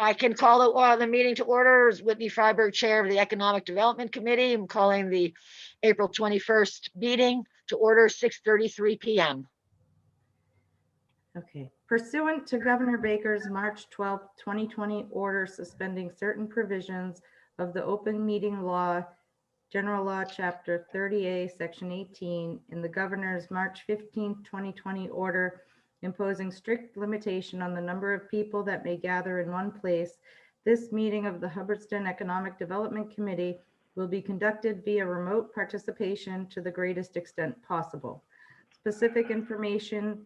I can call the meeting to order. As Whitney Freiberg, Chair of the Economic Development Committee. I'm calling the April 21st meeting to order, 6:33 p.m. Okay. Pursuant to Governor Baker's March 12, 2020 order suspending certain provisions of the open meeting law, General Law, Chapter 30A, Section 18, in the Governor's March 15, 2020 order imposing strict limitation on the number of people that may gather in one place, this meeting of the Hubbardston Economic Development Committee will be conducted via remote participation to the greatest extent possible. Specific information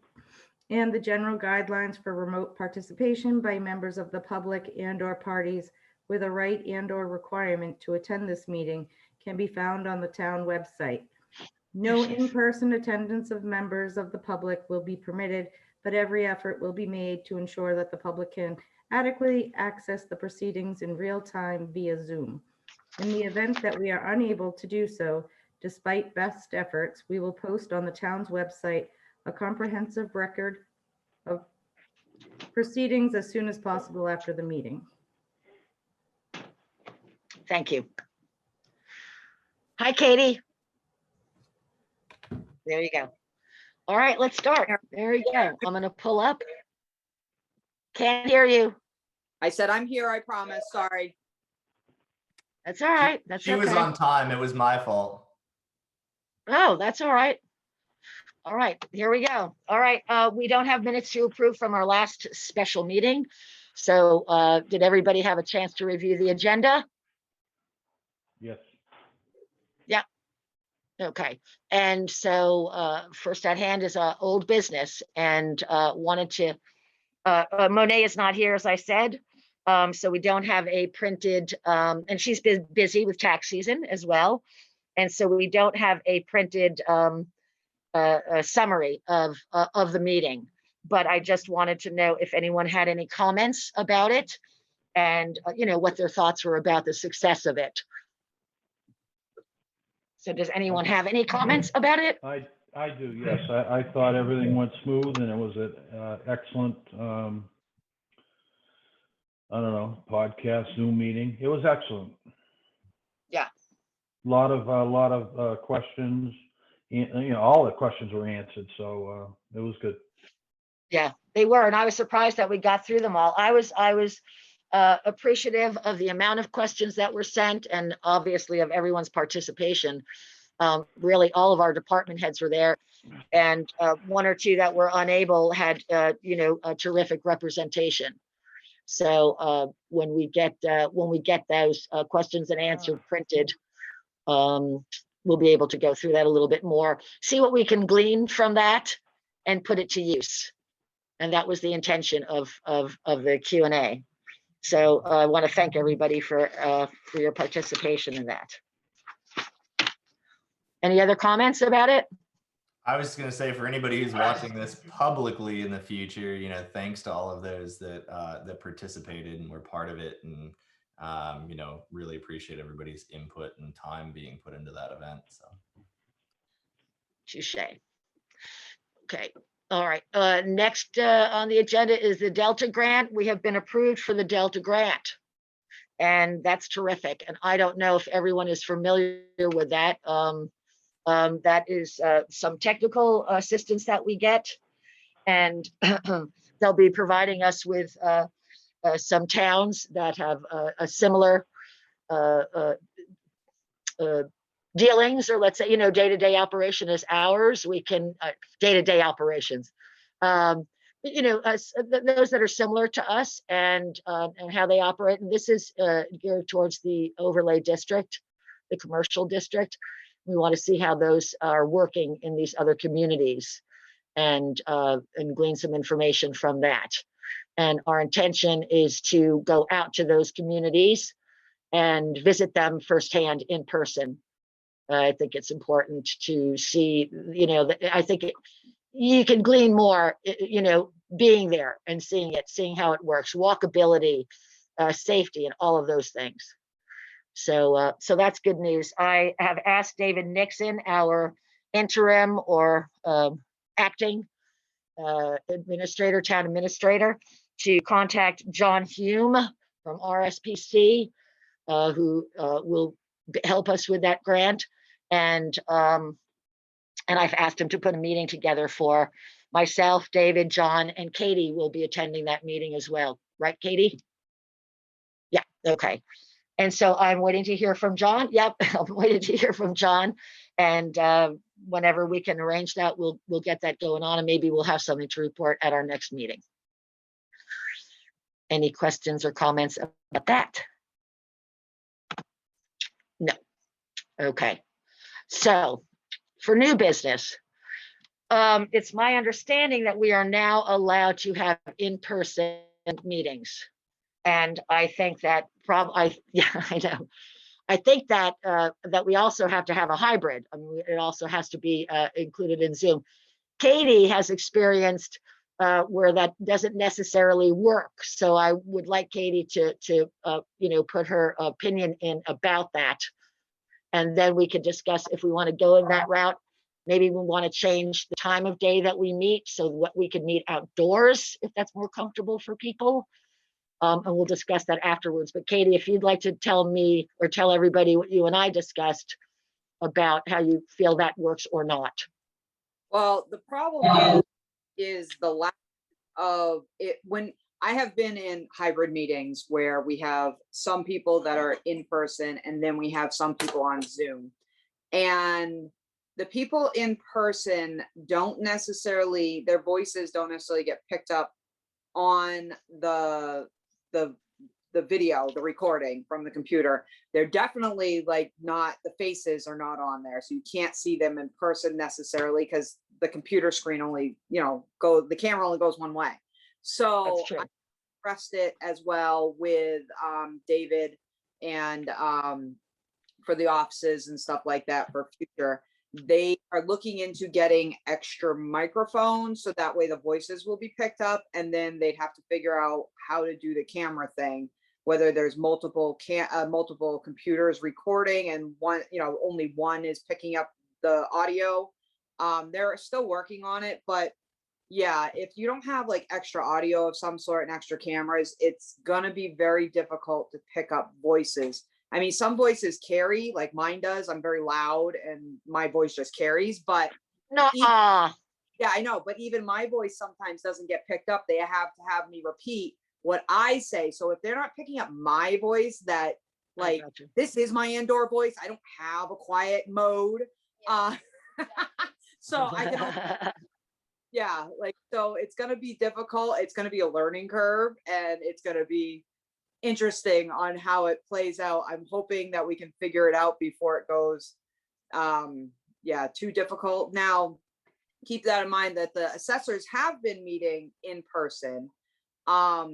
and the general guidelines for remote participation by members of the public and/or parties with a right and/or requirement to attend this meeting can be found on the town website. No in-person attendance of members of the public will be permitted, but every effort will be made to ensure that the public can adequately access the proceedings in real time via Zoom. In the event that we are unable to do so, despite best efforts, we will post on the town's website a comprehensive record of proceedings as soon as possible after the meeting. Thank you. Hi, Katie. There you go. All right, let's start. There you go. I'm going to pull up. Can't hear you. I said I'm here, I promise. Sorry. That's all right. That's She okay. was on time. It was my fault. Oh, that's all right. All right, here we go. All right, we don't have minutes to approve from our last special meeting. So did everybody have a chance to review the agenda? Yes. Yeah. Okay. And so first at hand is old business, and wanted to, Monet is not here, as I said. So we don't have a printed, and she's been busy with tax season as well. And so we don't have a printed a summary of the meeting, but I just wanted to know if anyone had any comments about it, and what their thoughts were about the success of it. So does anyone have any comments about it? I do, yes. I thought everything went smooth, and it was an excellent, I don't know, podcast, Zoom meeting. It was excellent. Yeah. A lot of questions. All the questions were answered, so it was good. Yeah, they were, and I was surprised that we got through them all. I was appreciative of the amount of questions that were sent, and obviously of everyone's participation. Really, all of our department heads were there, and one or two that were unable had a terrific representation. So when we get those questions and answers printed, we'll be able to go through that a little bit more, see what we can glean from that, and put it to use. And that was the intention of the Q&A. So I want to thank everybody for your participation in that. Any other comments about it? I was going to say, for anybody who's watching this publicly in the future, thanks to all of those that participated and were part of it, and really appreciate everybody's input and time being put into that event. So, touche. Okay. All right. Next on the agenda is the Delta grant. We have been approved for the Delta grant, and that's terrific. And I don't know if everyone is familiar with that. That is some technical assistance that we get, and they'll be providing us with some towns that have a similar dealings, or let's say, day-to-day operation as ours. We can day-to-day operations, those that are similar to us, and how they operate. And this is geared towards the overlay district, the commercial district. We want to see how those are working in these other communities, and glean some information from that. And our intention is to go out to those communities and visit them firsthand in person. I think it's important to see, I think you can glean more, being there and seeing it, seeing how it works, walkability, safety, and all of those things. So that's good news. I have asked David Nixon, our interim or acting town administrator, to contact John Hume from RSPC, who will help us with that grant. And I've asked him to put a meeting together for myself, David, John, and Katie will be attending that meeting as well. Right, Katie? Yeah, okay. And so I'm waiting to hear from John. Yep, I'm waiting to hear from John. And whenever we can arrange that, we'll get that going on, and maybe we'll have something to report at our next meeting. Any questions or comments about that? No. Okay. So for new business, it's my understanding that we are now allowed to have in-person meetings. And I think that yeah, I know. I think that that we also have to have a hybrid. I mean, it also has to be included in Zoom. Katie has experienced where that doesn't necessarily work. So I would like Katie to put her opinion in about that. And then we could discuss if we want to go in that route. Maybe we want to change the time of day that we meet so what we could meet outdoors if that's more comfortable for people. And we'll discuss that afterwards. But Katie, if you'd like to tell me or tell everybody what you and I discussed about how you feel that works or not. Well, the problem is the lack of it. When I have been in hybrid meetings where we have some people that are in person and then we have some people on Zoom, and the people in person don't necessarily, their voices don't necessarily get picked up on the video, the recording from the computer. They're definitely like not, the faces are not on there. So you can't see them in person necessarily because the computer screen only, the camera only goes one way. So I pressed it as well with David and for the offices and stuff like that for future. They are looking into getting extra microphones so that way the voices will be picked up, and then they'd have to figure out how to do the camera thing, whether there's multiple computers recording and one, only one is picking up the audio. They're still working on it, but yeah, if you don't have like extra audio of some sort and extra cameras, it's gonna be very difficult to pick up voices. I mean, some voices carry, like mine does. I'm very loud and my voice just carries, but yeah, I know. But even my voice sometimes doesn't get picked up. They have to have me repeat what I say. So if they're not picking up my voice, that like, this is my indoor voice. I don't have a quiet mode. So I can, yeah, like, so it's going to be difficult. It's going to be a learning curve, and it's going to be interesting on how it plays out. I'm hoping that we can figure it out before it goes too difficult. Now, keep that in mind that the assessors have been meeting in person. I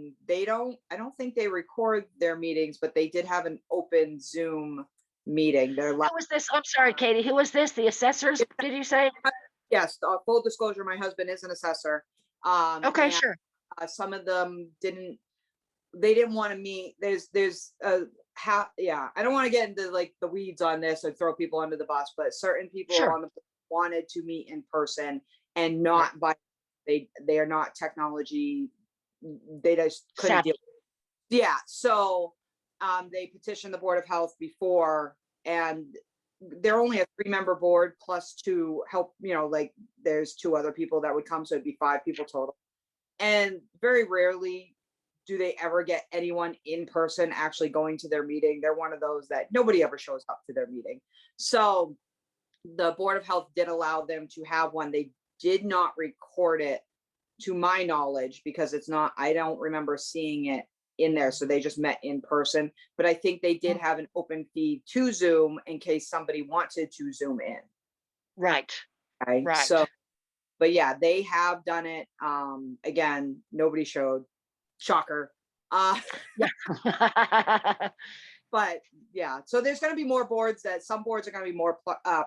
don't think they record their meetings, but they did have an open Zoom meeting. Who was this? I'm sorry, Katie. Who was this? The assessors, did you say? Yes, full disclosure, my husband is an assessor. Okay, sure. Some of them they didn't want to meet. There's I don't want to get into like the weeds on this or throw people under the bus, but certain people on the wanted to meet in person and not by they are not technology. They just couldn't deal. Yeah. So they petitioned the Board of Health before, and they're only a 3-member board plus 2 help, like there's 2 other people that would come. So it'd be 5 people total. And very rarely do they ever get anyone in person actually going to their meeting. They're one of those that nobody ever shows up to their meeting. So the Board of Health did allow them to have one. They did not record it to my knowledge because it's not, I don't remember seeing it in there. So they just met in person, but I think they did have an open feed to Zoom in case somebody wanted to Zoom in. Right. Okay. Right. So, but yeah, they have done it. Again, nobody showed. Shocker. But yeah, so there's going to be more boards that some boards are going to be more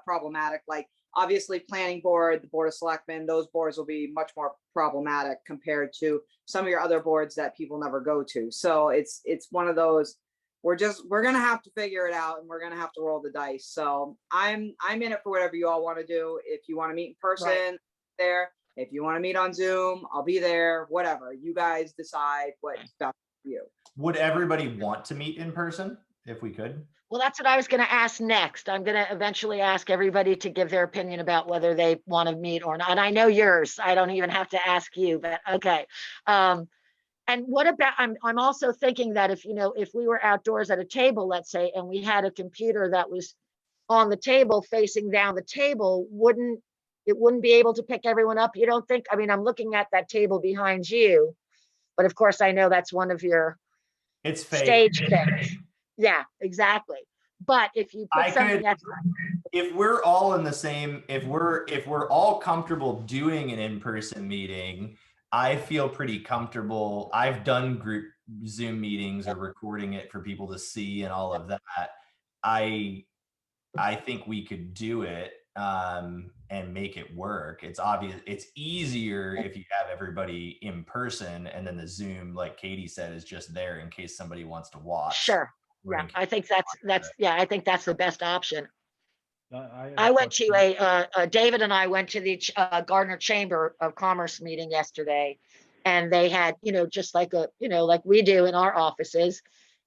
problematic. Like obviously planning board, the Board of Selectmen, those boards will be much more problematic compared to some of your other boards that people never go to. So it's one of those, we're going to have to figure it out, and we're going to have to roll the dice. So I'm in it for whatever you all want to do. If you want to meet in person, there. If you want to meet on Zoom, I'll be there, whatever. You guys decide what's best for you. Would everybody want to meet in person if we could? Well, that's what I was going to ask next. I'm going to eventually ask everybody to give their opinion about whether they want to meet or not. And I know yours. I don't even have to ask you, but okay. And what about, I'm also thinking that if, if we were outdoors at a table, let's say, and we had a computer that was on the table facing down the table, it wouldn't be able to pick everyone up? You don't think? I mean, I'm looking at that table behind you, but of course I know that's one of your It's fake. stage things. Yeah, exactly. But if you put something that's, if we're all in the same, if we're all comfortable doing an in-person meeting, I feel pretty comfortable. I've done group Zoom meetings or recording it for people to see and all of that. I think we could do it and make it work. It's obvious. It's easier if you have everybody in person, and then the Zoom, like Katie said, is just there in case somebody wants to watch. sure. Yeah, I think I think that's the best option. I went to David and I went to the Gardner Chamber of Commerce meeting yesterday, and they had, just like like we do in our offices,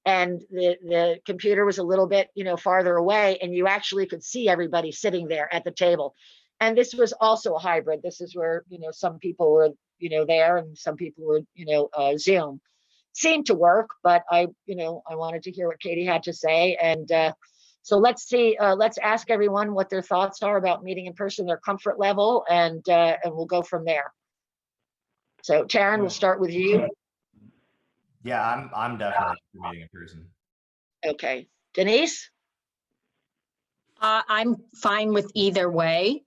and the computer was a little bit, farther away, and you actually could see everybody sitting there at the table. And this was also a hybrid. This is where, some people were, there, and some people were, Zoom. Seemed to work, but I wanted to hear what Katie had to say. And so let's see, let's ask everyone what their thoughts are about meeting in person, their comfort level, and we'll go from there. So Taryn, we'll start with you. Yeah, I'm definitely meeting in person. Okay. Denise? I'm fine with either way.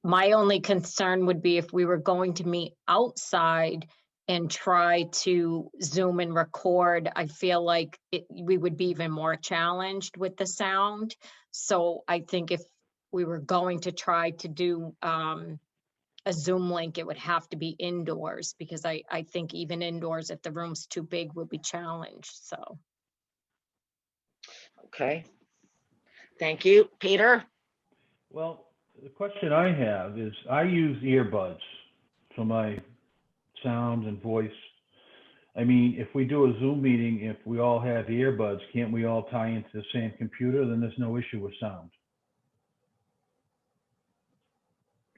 My only concern would be if we were going to meet outside and try to Zoom and record, I feel like we would be even more challenged with the sound. So I think if we were going to try to do a Zoom link, it would have to be indoors, because I think even indoors, if the room's too big, we'll be challenged. So. Okay. Thank you. Peter? Well, the question I have is, I use earbuds for my sound and voice. I mean, if we do a Zoom meeting, if we all have earbuds, can't we all tie into the same computer? Then there's no issue with sound.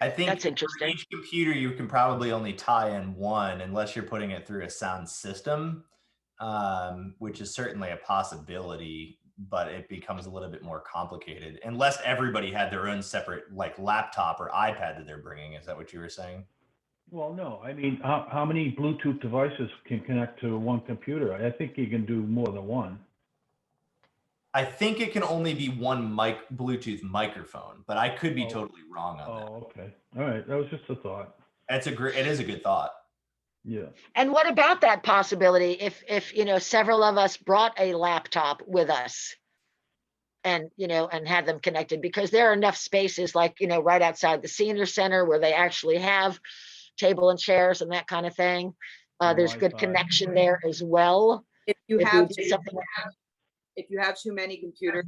I think That's interesting. for each computer, you can probably only tie in one, unless you're putting it through a sound system, which is certainly a possibility, but it becomes a little bit more complicated unless everybody had their own separate, like, laptop or iPad that they're bringing. Is that what you were saying? Well, no, I mean, how many Bluetooth devices can connect to one computer? I think you can do more than one. I think it can only be one Bluetooth microphone, but I could be totally wrong on that. Oh, okay. All right. That was just a thought. It is a good thought. Yeah. And what about that possibility if several of us brought a laptop with us and had them connected, because there are enough spaces, like, right outside the senior center where they actually have table and chairs and that kind of thing. There's good Wi-Fi. connection there as well. If you If we have did something if you have too many computers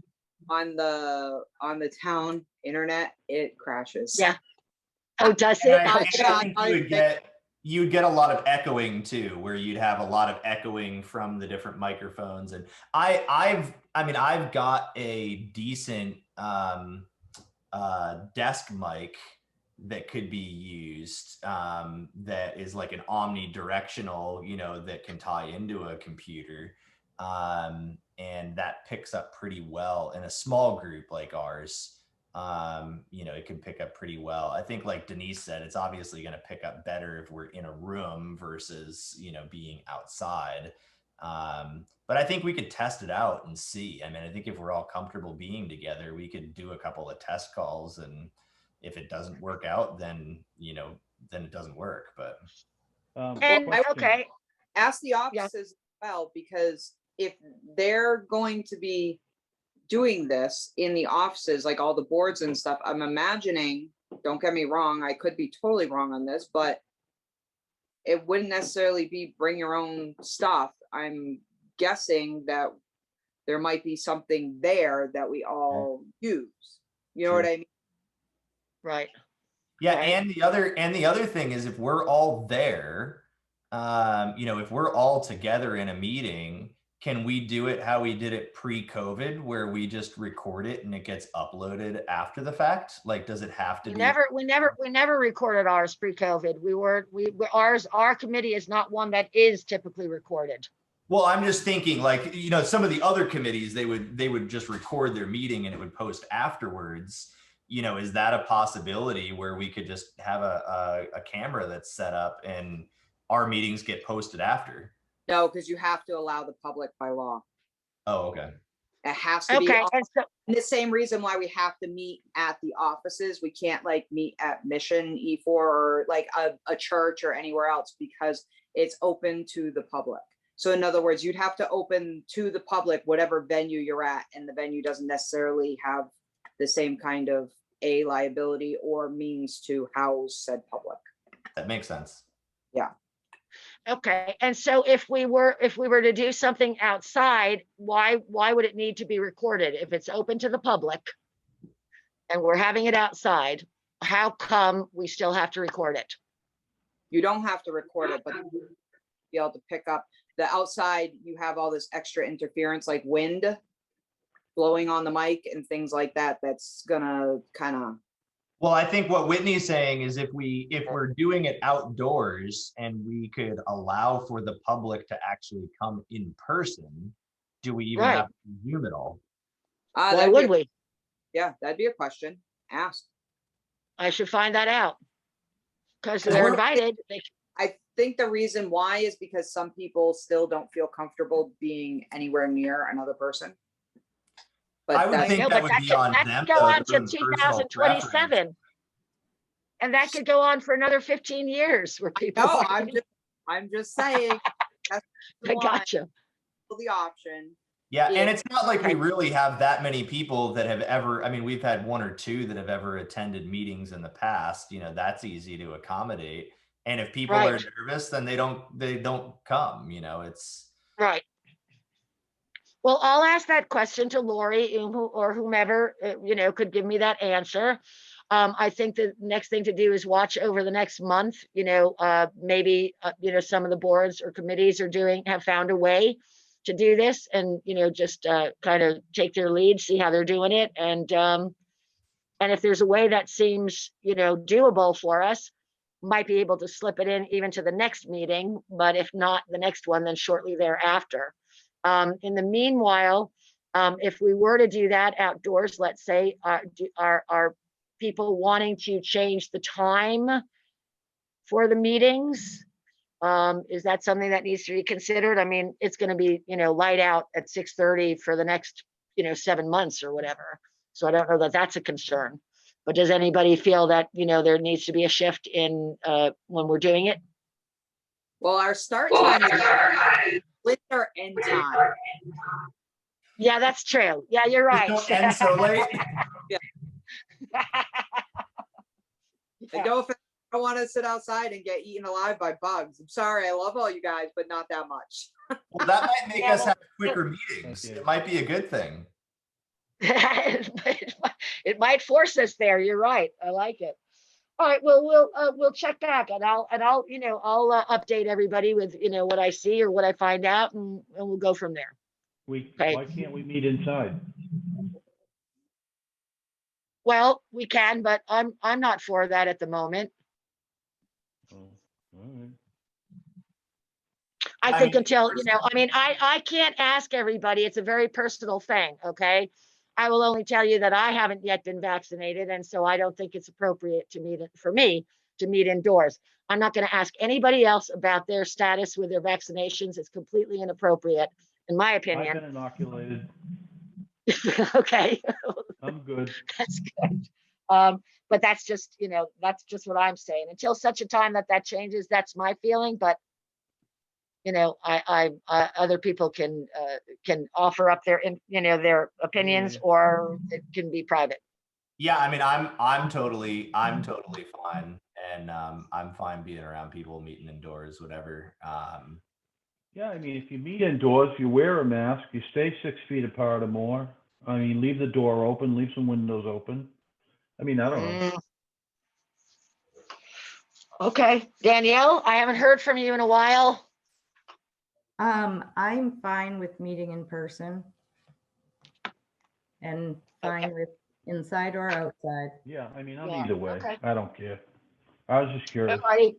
on the town internet, it crashes. Yeah. Oh, does it? And I think you'd get a lot of echoing too, where you'd have a lot of echoing from the different microphones. And I've got a decent desk mic that could be used, that is like an omnidirectional, that can tie into a computer. And that picks up pretty well in a small group like ours. It can pick up pretty well. I think, like Denise said, it's obviously going to pick up better if we're in a room versus, being outside. But I think we could test it out and see. I mean, I think if we're all comfortable being together, we could do a couple of test calls, and if it doesn't work out, then, then it doesn't work. But okay. Ask the offices as well, because if they're going to be doing this in the offices, like all the boards and stuff, I'm imagining, don't get me wrong, I could be totally wrong on this, but it wouldn't necessarily be bring your own stuff. I'm guessing that there might be something there that we all use. You know what I mean? Right. yeah. Right. And the other thing is, if we're all there, if we're all together in a meeting, can we do it how we did it pre-COVID, where we just record it and it gets uploaded after the fact? Like, does it have to We be? never recorded ours pre-COVID. Our committee is not one that is typically recorded. Well, I'm just thinking, like, you know, some of the other committees, they would just record their meeting and it would post afterwards. You know, is that a possibility where we could just have a camera that's set up and our meetings get posted after? No, because you have to allow the public by law. Oh, okay. It has to be. Okay, and so, And the same reason why we have to meet at the offices. We can't like meet at Mission E4 or like a church or anywhere else, because it's open to the public. So in other words, you'd have to open to the public whatever venue you're at, and the venue doesn't necessarily have the same kind of liability or means to house said public. That makes sense. Yeah. okay, and so if we were to do something outside, why would it need to be recorded if it's open to the public and we're having it outside? How come we still have to record it? You don't have to record it, but be able to pick up the outside. You have all this extra interference like wind blowing on the mic and things like that. That's gonna kind of. Well, I think what Whitney's saying is if we're doing it outdoors and we could allow for the public to actually come in person, do we even have to Zoom it all? Why would we? Yeah, that'd be a question. Ask. I should find that out. Because they're invited. I think the reason why is because some people still don't feel comfortable being anywhere near another person. But I would think that would be on them. That could go on to 2027. And that could go on for another 15 years where people. No, I'm just saying. That's I gotcha. The option. Yeah, and it's not like we really have that many people that have ever, I mean, we've had one or two that have ever attended meetings in the past. You know, that's easy to accommodate. And if people are nervous, then they don't come, you know, it's. Right. Well, I'll ask that question to Lori or whomever, you know, could give me that answer. I think the next thing to do is watch over the next month, you know, maybe, you know, some of the boards or committees have found a way to do this and, you know, just kind of take their lead, see how they're doing it. And if there's a way that seems, you know, doable for us, might be able to slip it in even to the next meeting, but if not the next one, then shortly thereafter. In the meanwhile, if we were to do that outdoors, let's say, are people wanting to change the time for the meetings? Is that something that needs to be considered? I mean, it's going to be, you know, light out at 6:30 for the next, you know, 7 months or whatever. So I don't know that that's a concern. But does anybody feel that, you know, there needs to be a shift in when we're doing it? Well, our start time is with our end time. Yeah, that's true. Yeah, you're right. Don't end so late. Yeah. I don't want to sit outside and get eaten alive by bugs. I'm sorry. I love all you guys, but not that much. Well, that might make us have quicker meetings. It might be a good thing. It might force us there. You're right. I like it. All right. Well, we'll check back and I'll you know, I'll update everybody with, you know, what I see or what I find out, and we'll go from there. Why can't we meet inside? Well, we can, but I'm not for that at the moment. Oh, all right. I think until, you know, I mean, I can't ask everybody. It's a very personal thing. Okay. I will only tell you that I haven't yet been vaccinated. And so I don't think it's appropriate for me to meet indoors. I'm not going to ask anybody else about their status with their vaccinations. It's completely inappropriate, in my opinion. I've been inoculated. Okay. I'm good. That's good. But that's just, you know, that's just what I'm saying. Until such a time that changes, that's my feeling. But you know, other people can offer up their, you know, their opinions, or it can be private. Yeah, I mean, I'm totally fine, and I'm fine being around people, meeting indoors, whatever. Yeah, I mean, if you meet indoors, you wear a mask, you stay 6 feet apart or more. I mean, leave the door open, leave some windows open. I mean, I don't know. Okay, Danielle, I haven't heard from you in a while. I'm fine with meeting in person and fine with inside or outside. Yeah, I mean, I'm Yeah, either way. okay. I don't care. I was just curious. Alrighty.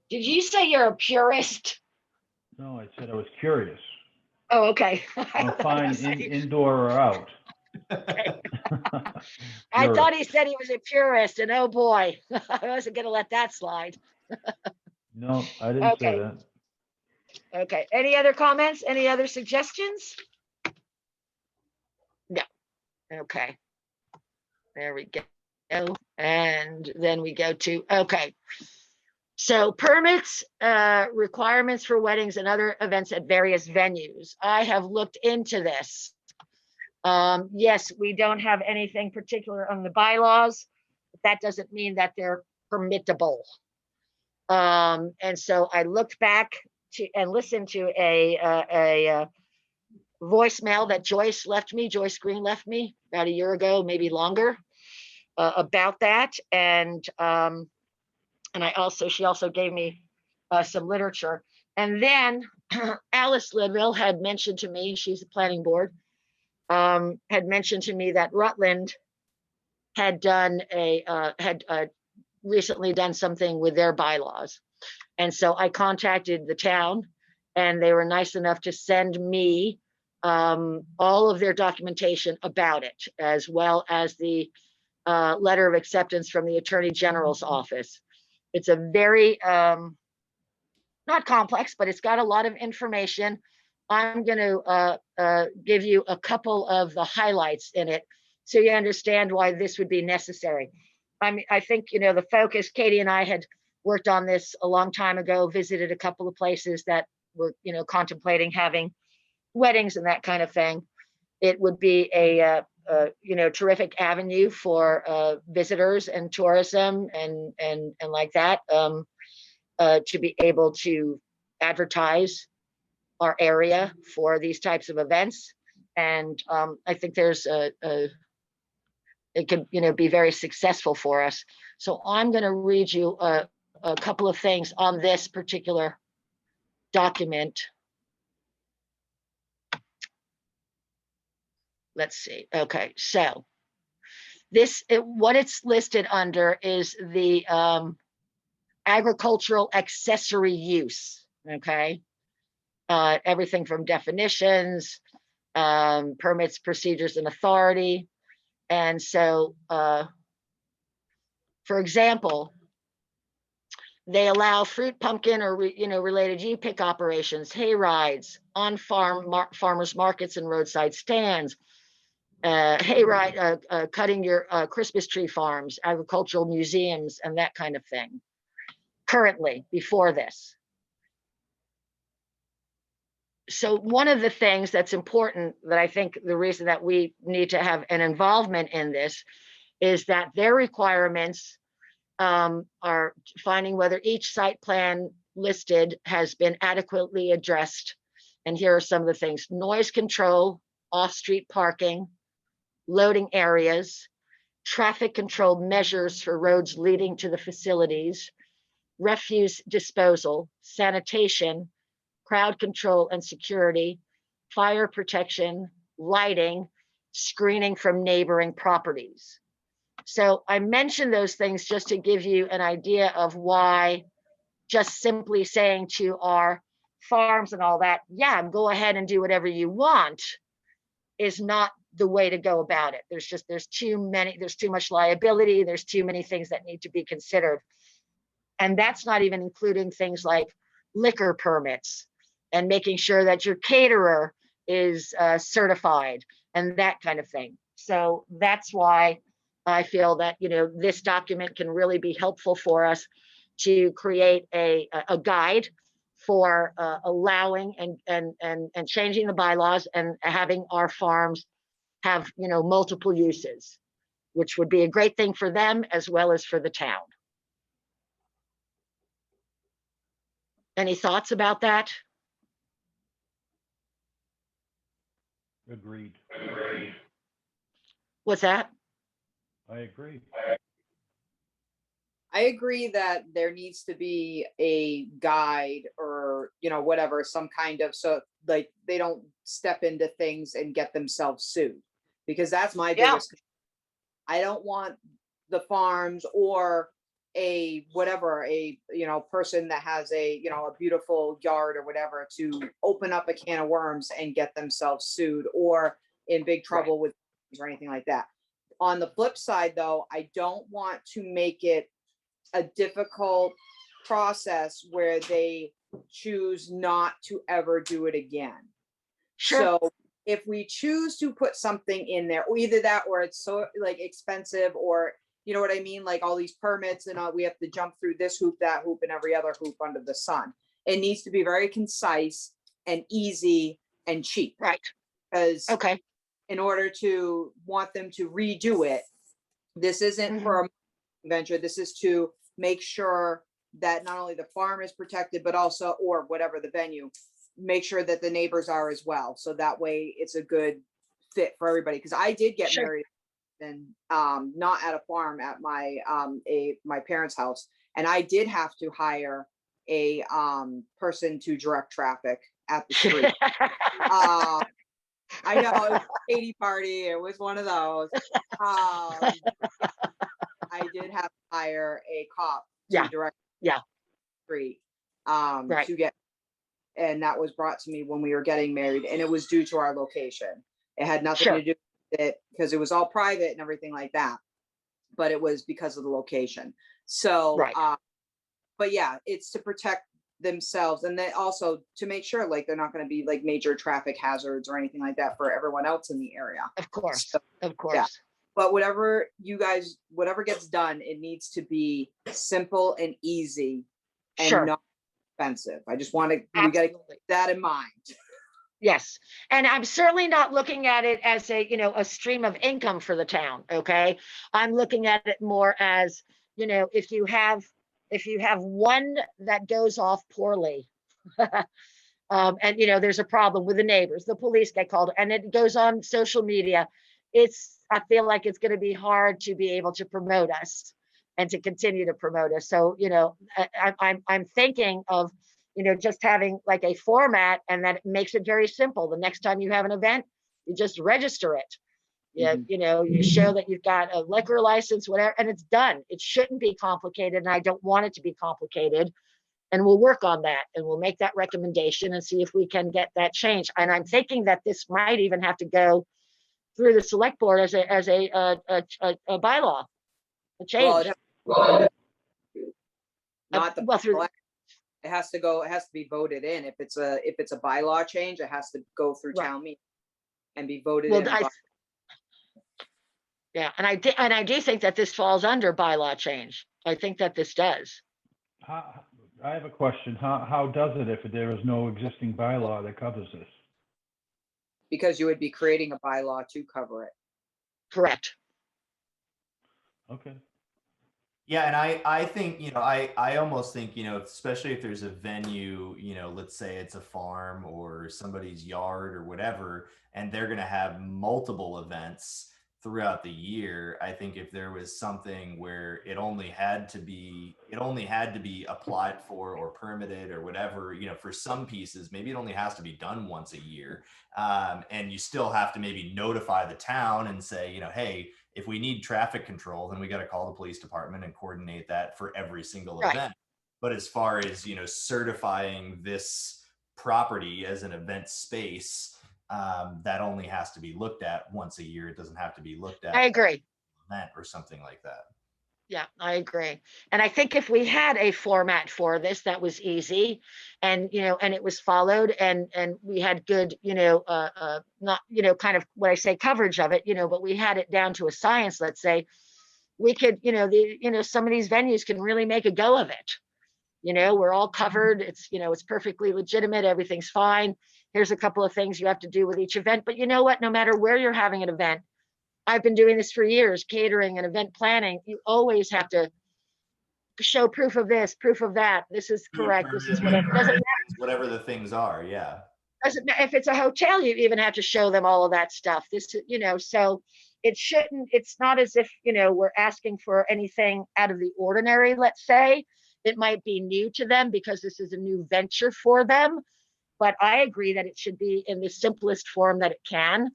Did you say you're a purist? No, I said I was curious. Oh, okay. I'm fine indoor or out. I Purist. thought he said he was a purist, and oh boy, I wasn't going to let that slide. No, I didn't say Okay. that. Okay. Any other comments? Any other suggestions? No. Okay. There we go. And then we go to, okay. So permits, requirements for weddings and other events at various venues. I have looked into this. Yes, we don't have anything particular on the bylaws. But that doesn't mean that they're permittable. And so I looked back to and listened to a voicemail that Joyce Green left me about a year ago, maybe longer, about that. And she also gave me some literature. And then Alice Lidwell had mentioned to me, she's the planning board, had mentioned to me that Rutland had done recently done something with their bylaws. And so I contacted the town, and they were nice enough to send me all of their documentation about it, as well as the letter of acceptance from the Attorney General's office. It's a very, not complex, but it's got a lot of information. I'm going to give you a couple of the highlights in it so you understand why this would be necessary. I think, the focus, Katie and I had worked on this a long time ago, visited a couple of places that were, contemplating having weddings and that kind of thing. It would be a terrific avenue for visitors and tourism and like that, to be able to advertise our area for these types of events. And I think it could, be very successful for us. So I'm going to read you a couple of things on this particular document. Let's see. Okay, so what it's listed under is the agricultural accessory use. Okay, everything from definitions, permits, procedures, and authority. And so, for example, they allow fruit, pumpkin, or related you-pick operations, hay rides, on-farm farmers markets and roadside stands, cutting your Christmas tree farms, agricultural museums, and that kind of thing. Currently, before this. So one of the things that's important, that I think the reason that we need to have an involvement in this, is that their requirements are finding whether each site plan listed has been adequately addressed. And here are some of the things: noise control, off-street parking, loading areas, traffic control measures for roads leading to the facilities, refuse disposal, sanitation, crowd control and security, fire protection, lighting, screening from neighboring properties. So I mentioned those things just to give you an idea of why just simply saying to our farms and all that, yeah, go ahead and do whatever you want, is not the way to go about it. There's too much liability. There's too many things that need to be considered. And that's not even including things like liquor permits and making sure that your caterer is certified and that kind of thing. So that's why I feel that, this document can really be helpful for us to create a guide for allowing and changing the bylaws and having our farms have, multiple uses, which would be a great thing for them as well as for the town. Any thoughts about that? Agreed. What's that? I agree. I agree that there needs to be a guide or, whatever, some kind of, so like they don't step into things and get themselves sued. Because that's my Yeah. biggest, I don't want the farms or a whatever, a person that has a beautiful yard or whatever to open up a can of worms and get themselves sued or in big trouble with or anything like that. On the flip side, though, I don't want to make it a difficult process where they choose not to ever do it again. Sure. So if we choose to put something in there, or either that or it's so like expensive, or you know what I mean, like all these permits and we have to jump through this hoop, that hoop, and every other hoop under the sun. It needs to be very concise and easy and cheap. Right. Because Okay. in order to want them to redo it, this isn't for a venture. This is to make sure that not only the farm is protected, but also, or whatever the venue, make sure that the neighbors are as well. So that way it's a good fit for everybody. Because I did get married and not at a farm, at my my parents' house, and I did have to hire a person to direct traffic at the street. I know, it was a Katie party. It was one of those. I did have to hire a cop to direct the street to get, and that was brought to me when we were getting married, and it was due to our location. It had nothing to do with it because it was all private and everything like that, but it was because of the location. So, but yeah, it's to protect themselves, and then also to make sure like they're not going to be like major traffic hazards or anything like that for everyone else in the area. Of course. So, of course. Yeah. But whatever gets done, it needs to be simple and easy and not expensive. I just want to, we got to keep that in mind. Yes. And I'm certainly not looking at it as a stream of income for the town. Okay. I'm looking at it more as, if you have one that goes off poorly, and there's a problem with the neighbors, the police get called, and it goes on social media. I feel like it's going to be hard to be able to promote us and to continue to promote us. So, I'm thinking of, just having like a format, and that makes it very simple. The next time you have an event, you just register it. You show that you've got a liquor license, whatever, and it's done. It shouldn't be complicated, and I don't want it to be complicated. And we'll work on that, and we'll make that recommendation and see if we can get that changed. And I'm thinking that this might even have to go through the select board as a bylaw, a change. Well, not the through. It has to be voted in. If it's a bylaw change, it has to go through town meeting and be voted in. Yeah, and I do think that this falls under bylaw change. I think that this does. I have a question. How does it if there is no existing bylaw that covers this? Because you would be creating a bylaw to cover it. Correct. Okay. Yeah, and I think, I almost think, especially if there's a venue, let's say it's a farm or somebody's yard or whatever, and they're going to have multiple events throughout the year. I think if there was something where it only had to be applied for or permitted or whatever, for some pieces, maybe it only has to be done once a year. And you still have to maybe notify the town and say, hey, if we need traffic control, then we got to call the police department and coordinate that for every single event. But as far as, certifying this property as an event space, that only has to be looked at once a year. It doesn't have to be looked at. I agree. Event or something like that. Yeah, I agree. And I think if we had a format for this that was easy, and and it was followed, and we had good, not, kind of what I say, coverage of it, but we had it down to a science, let's say, we could, some of these venues can really make a go of it. We're all covered. It's, it's perfectly legitimate. Everything's fine. Here's a couple of things you have to do with each event. But you know what? No matter where you're having an event, I've been doing this for years, catering and event planning. You always have to show proof of this, proof of that. This is correct. This is whatever. Doesn't matter. Whatever the things are. Yeah. Doesn't matter. If it's a hotel, you even have to show them all of that stuff. This, so it shouldn't, it's not as if, we're asking for anything out of the ordinary, let's say. It might be new to them because this is a new venture for them. But I agree that it should be in the simplest form that it can,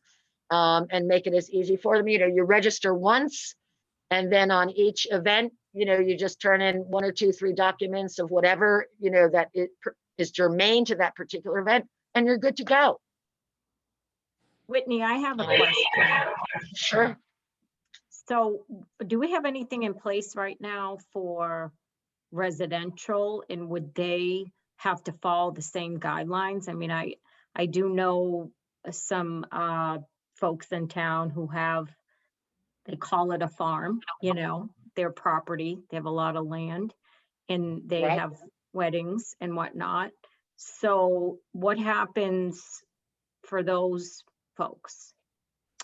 and make it as easy for them. You register once, and then on each event, you just turn in 1 or 2, 3 documents of whatever, that it is germane to that particular event, and you're good to go. Whitney, I have a question. Sure. So do we have anything in place right now for residential, and would they have to follow the same guidelines? I mean, I do know some folks in town who have, they call it a farm, their property, they have a lot of land, and they Right. have weddings and whatnot. So what happens for those folks?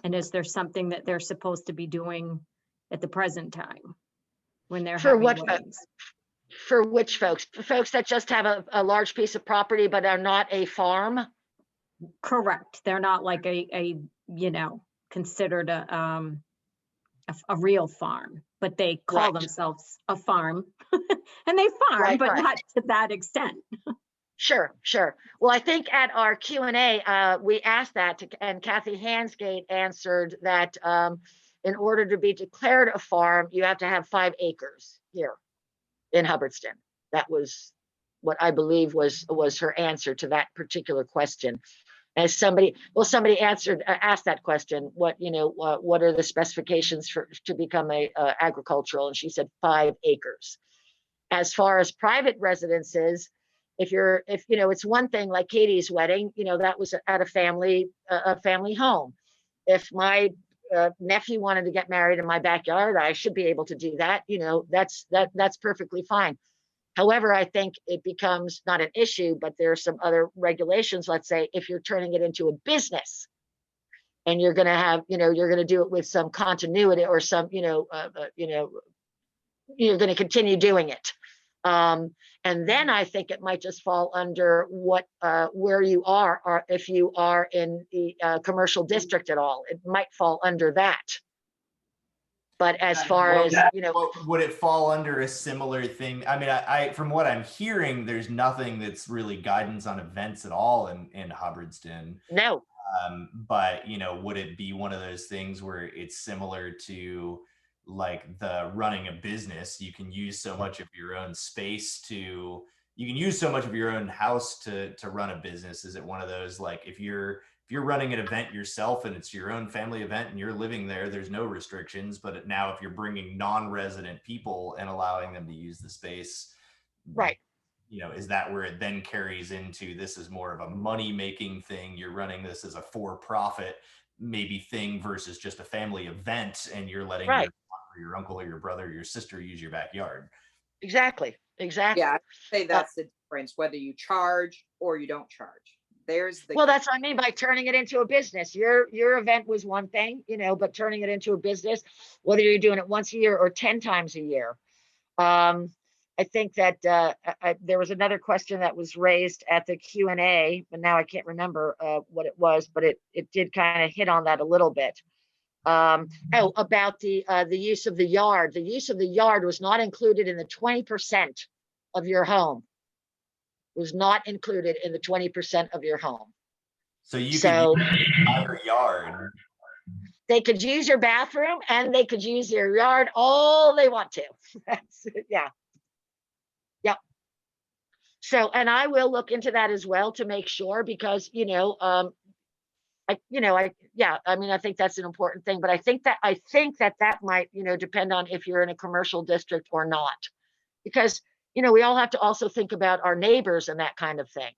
And is there something that they're supposed to be doing at the present time when they're For having what weddings? For which folks? For folks that just have a large piece of property but are not a farm? Correct. They're not like a considered a real farm, but they call Right. themselves a farm and they farm, Right, but right. not to that extent. Sure. Well, I think at our Q&A, we asked that, and Kathy Hansgate answered that in order to be declared a farm, you have to have 5 acres here in Hubbardston. That was what I believe was her answer to that particular question. As somebody asked that question, what are the specifications to become a agricultural? And she said 5 acres. As far as private residences, if it's one thing like Katie's wedding, that was at a family home. If my nephew wanted to get married in my backyard, I should be able to do that. That's perfectly fine. However, I think it becomes not an issue, but there are some other regulations. Let's say if you're turning it into a business, and you're going to have, you're going to do it with some continuity or some, you're going to continue doing it. And then I think it might just fall under where you are, or if you are in the commercial district at all, it might fall under that. But as far as, would it fall under a similar thing? I mean, I from what I'm hearing, there's nothing that's really guidance on events at all in Hubbardston. No. But would it be one of those things where it's similar to like the running a business? You can use so much of your own space you can use so much of your own house to run a business. Is it one of those, like, if you're running an event yourself and it's your own family event and you're living there, there's no restrictions, but now if you're bringing non-resident people and allowing them to use the space, right, is that where it then carries into, this is more of a money-making thing, you're running this as a for-profit maybe thing versus just a family event, and you're letting right, your uncle or your brother or your sister use your backyard? Exactly. Yeah, I'd say that's the difference, whether you charge or you don't charge. Well, that's what I mean by turning it into a business. Your event was one thing, but turning it into a business, whether you're doing it once a year or 10 times a year. I think that there was another question that was raised at the Q&A, but now I can't remember what it was, but it did kind of hit on that a little bit. About the use of the yard. The use of the yard was not included in the 20% of your home. Was not included in the 20% of your home. So you could use your yard. They could use your bathroom and they could use your yard all they want to. Yeah. Yep. So, and I will look into that as well to make sure, because, I think that's an important thing, but I think that might, depend on if you're in a commercial district or not, because, we all have to also think about our neighbors and that kind of thing.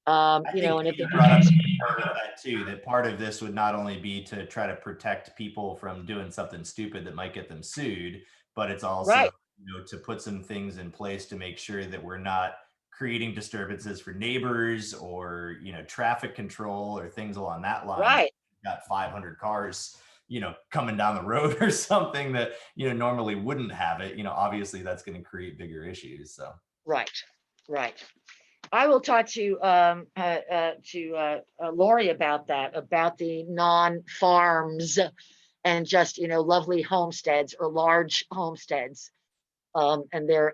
And if it brought up part of that too, that part of this would not only be to try to protect people from doing something stupid that might get them sued, but it's also, right, to put some things in place to make sure that we're not creating disturbances for neighbors or, traffic control or things along that line. Right. Got 500 cars, coming down the road or something that, normally wouldn't have it, obviously that's going to create bigger issues. So. Right. I will talk to Lori about that, about the non-farms and just, lovely homesteads or large homesteads, and their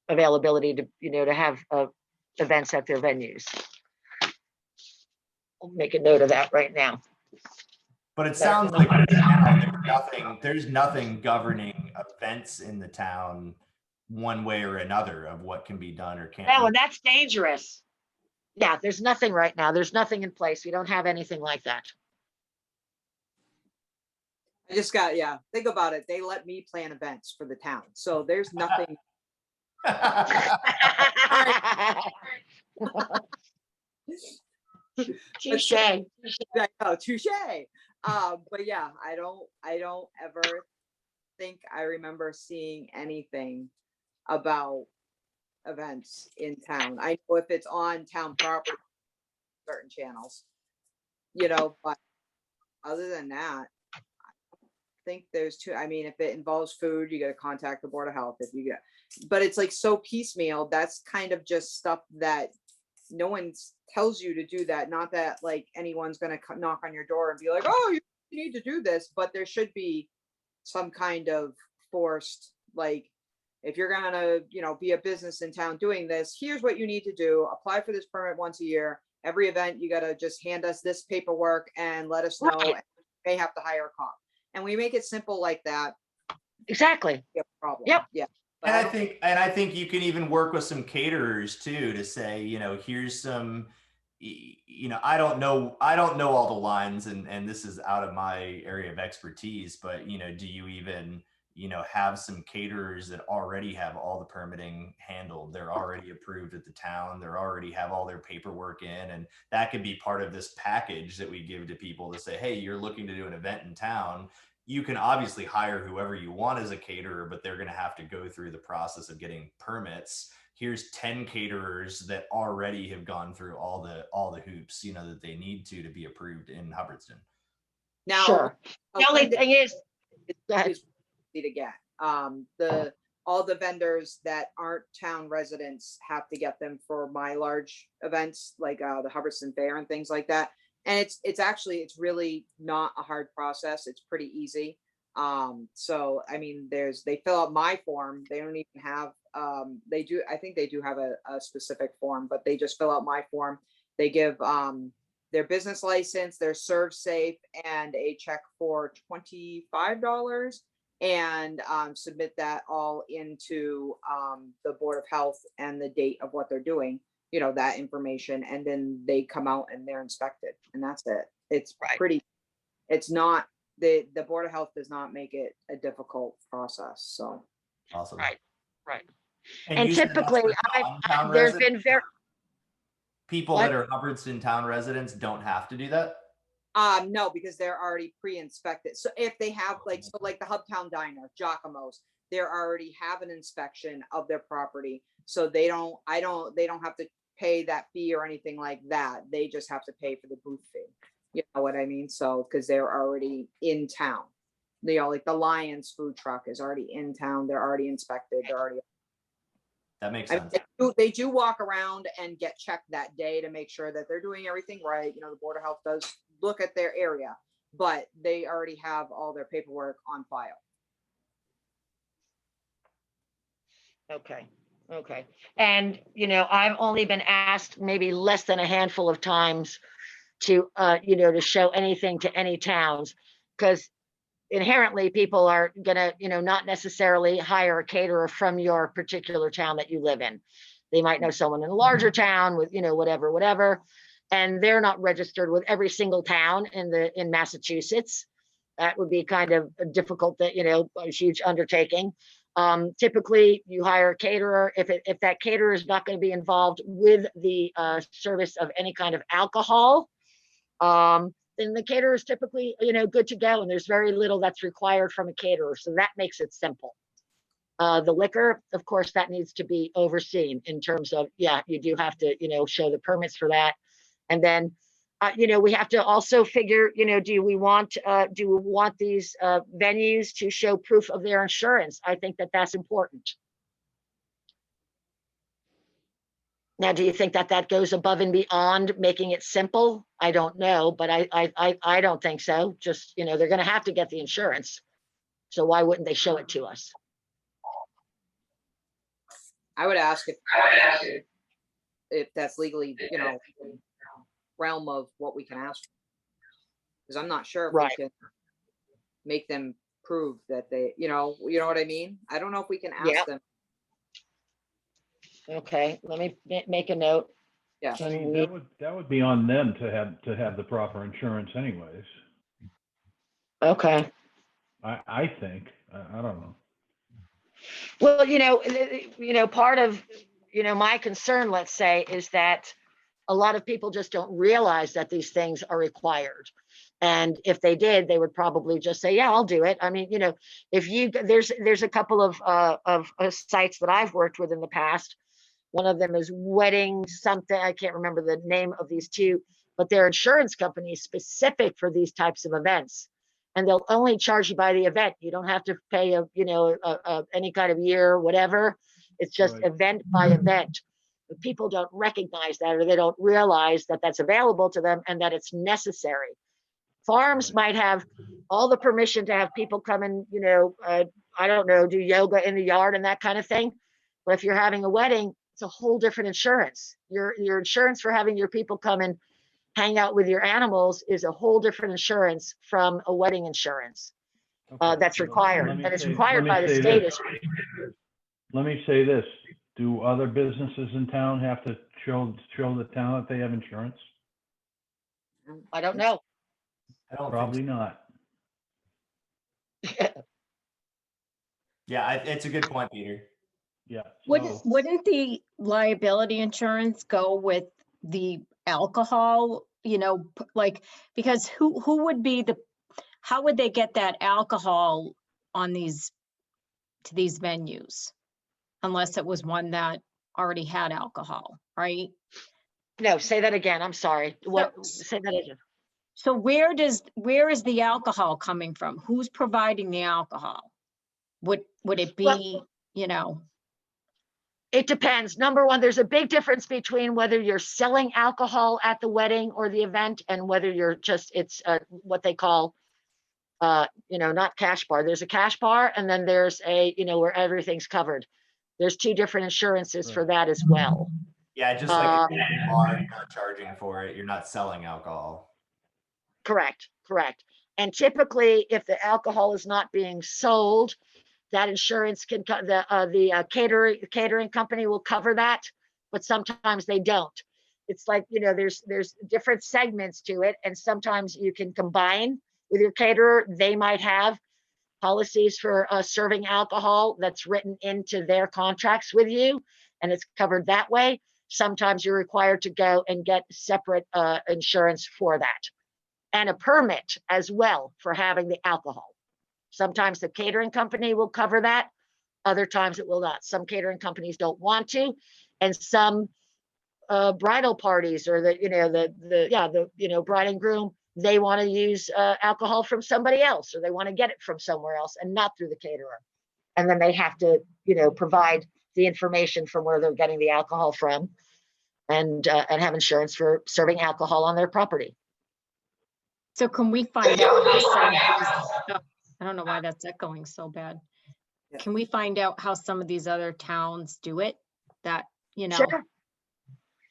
availability to, to have events at their venues. I'll make a note of that right now. But it sounds like right now there's nothing governing events in the town one way or another of what can be done or can't. No, and that's dangerous. Yeah, there's nothing right now. There's nothing in place. We don't have anything like that. I just got, think about it. They let me plan events for the town. So there's nothing. Touche. Touche. But yeah, I don't ever think I remember seeing anything about events in town. I know if it's on town property, certain channels, but other than that, I don't think there's I mean, if it involves food, you got to contact the Board of Health. But it's like so piecemeal. That's kind of just stuff that no one tells you to do that. Not that like anyone's going to knock on your door and be like, oh, you need to do this, but there should be some kind of forced, like, if you're going to, be a business in town doing this, here's what you need to do. Apply for this permit once a year. Every event, you got to just hand us this paperwork and let us know. Right. And you may have to hire a cop. And we make it simple like that. Exactly. Problem. Yep. Yeah. And I think you can even work with some caterers too, to say, here's some, I don't know all the lines, and this is out of my area of expertise, but, do you even, have some caterers that already have all the permitting handled? They're already approved at the town. They already have all their paperwork in, and that could be part of this package that we give to people to say, hey, you're looking to do an event in town. You can obviously hire whoever you want as a caterer, but they're going to have to go through the process of getting permits. Here's 10 caterers that already have gone through all the hoops, that they need to be approved in Hubbardston. Now, sure. The only thing is, to get all the vendors that aren't town residents have to get them for my large events, like the Hubbardston Fair and things like that. And it's really not a hard process. It's pretty easy. So, I mean, they fill out my form. They don't even have, I think they do have a specific form, but they just fill out my form. They give, their business license, their serve safe, and a check for $25, and submit that all into the Board of Health and the date of what they're doing. That information, and then they come out and they're inspected, and that's it. It's right. It's not, the Board of Health does not make it a difficult process. So awesome. Right. And typically there's been people that are Hubbardston town residents don't have to do that. No, because they're already pre-inspected. So if they have like the Hubtown Diner, Giacomo's, they already have an inspection of their property. So they don't have to pay that fee or anything like that. They just have to pay for the booth fee. You know what I mean? So, because they're already in town. Like the Lions food truck is already in town. They're already inspected. That makes sense. They do walk around and get checked that day to make sure that they're doing everything right. The Board of Health does look at their area, but they already have all their paperwork on file. Okay. And, I've only been asked maybe less than a handful of times to, to show anything to any towns, because inherently people are going to, not necessarily hire a caterer from your particular town that you live in. They might know someone in a larger town with, whatever, and they're not registered with every single town in Massachusetts. That would be kind of difficult, a huge undertaking. Typically you hire a caterer. If that caterer is not going to be involved with the service of any kind of alcohol, then the caterer is typically, good to go. And there's very little that's required from a caterer. So that makes it simple. The liquor, of course, that needs to be overseen in terms of, you do have to, show the permits for that. And then, we have to also figure, do we want these venues to show proof of their insurance? I think that that's important. Now, do you think that that goes above and beyond making it simple? I don't know, but I don't think so. Just, you know, they're going to have to get the insurance. So why wouldn't they show it to us? I would ask if that's legally, you know, realm of what we can ask. Because I'm not sure if Right. we can make them prove that they, you know what I mean? I don't know if we can ask Yeah. them. Okay, let me make a note. Yeah. I mean, that would be on them to have the proper insurance anyways. Okay. I think, I don't know. Well, part of, my concern, let's say, is that a lot of people just don't realize that these things are required. And if they did, they would probably just say, yeah, I'll do it. I mean, there's a couple of sites that I've worked with in the past. One of them is Wedding something. I can't remember the name of these two, but they're insurance companies specific for these types of events. And they'll only charge you by the event. You don't have to pay any kind of year or whatever. It's just Right. event by event. But people don't recognize that, or they don't realize that that's available to them and that it's necessary. Farms Right. might have all the permission to have people come and, I don't know, do yoga in the yard and that kind of thing. But if you're having a wedding, it's a whole different insurance. Your insurance for having your people come and hang out with your animals is a whole different insurance from a wedding insurance. Okay, That's so required, let me and it's say- required let me by the say state. this. Let me say this, do other businesses in town have to show the town that they have insurance? I don't know. I don't Probably think so. not. Yeah, it's a good point, Peter. Yeah. Wouldn't, So, wouldn't the liability insurance go with the alcohol, like, because who would be how would they get that alcohol on to these venues? Unless it was one that already had alcohol, right? No, say that again. I'm sorry. Say that again. So where is the alcohol coming from? Who's providing the alcohol? Would it be, It depends. Number one, there's a big difference between whether you're selling alcohol at the wedding or the event and whether it's what they call, not cash bar. There's a cash bar, and then there's where everything's covered. There's two different insurances for Right. that as well. Yeah, just like if you're in a bar, you're not charging for it. You're not selling alcohol. Correct. And typically, if the alcohol is not being sold, that insurance can the catering company will cover that, but sometimes they don't. It's like, there's different segments to it, and sometimes you can combine with your caterer. They might have policies for serving alcohol that's written into their contracts with you, and it's covered that way. Sometimes you're required to go and get separate insurance for that, and a permit as well for having the alcohol. Sometimes the catering company will cover that. Other times it will not. Some catering companies don't want to, and some bridal parties or the bride and groom, they want to use alcohol from somebody else, or they want to get it from somewhere else and not through the caterer. And then they have to, provide the information from where they're getting the alcohol from, and have insurance for serving alcohol on their property. so can we find out how some of these, I don't know why that's echoing so bad. Yeah. Can we find out how some of these other towns do it? That, Sure.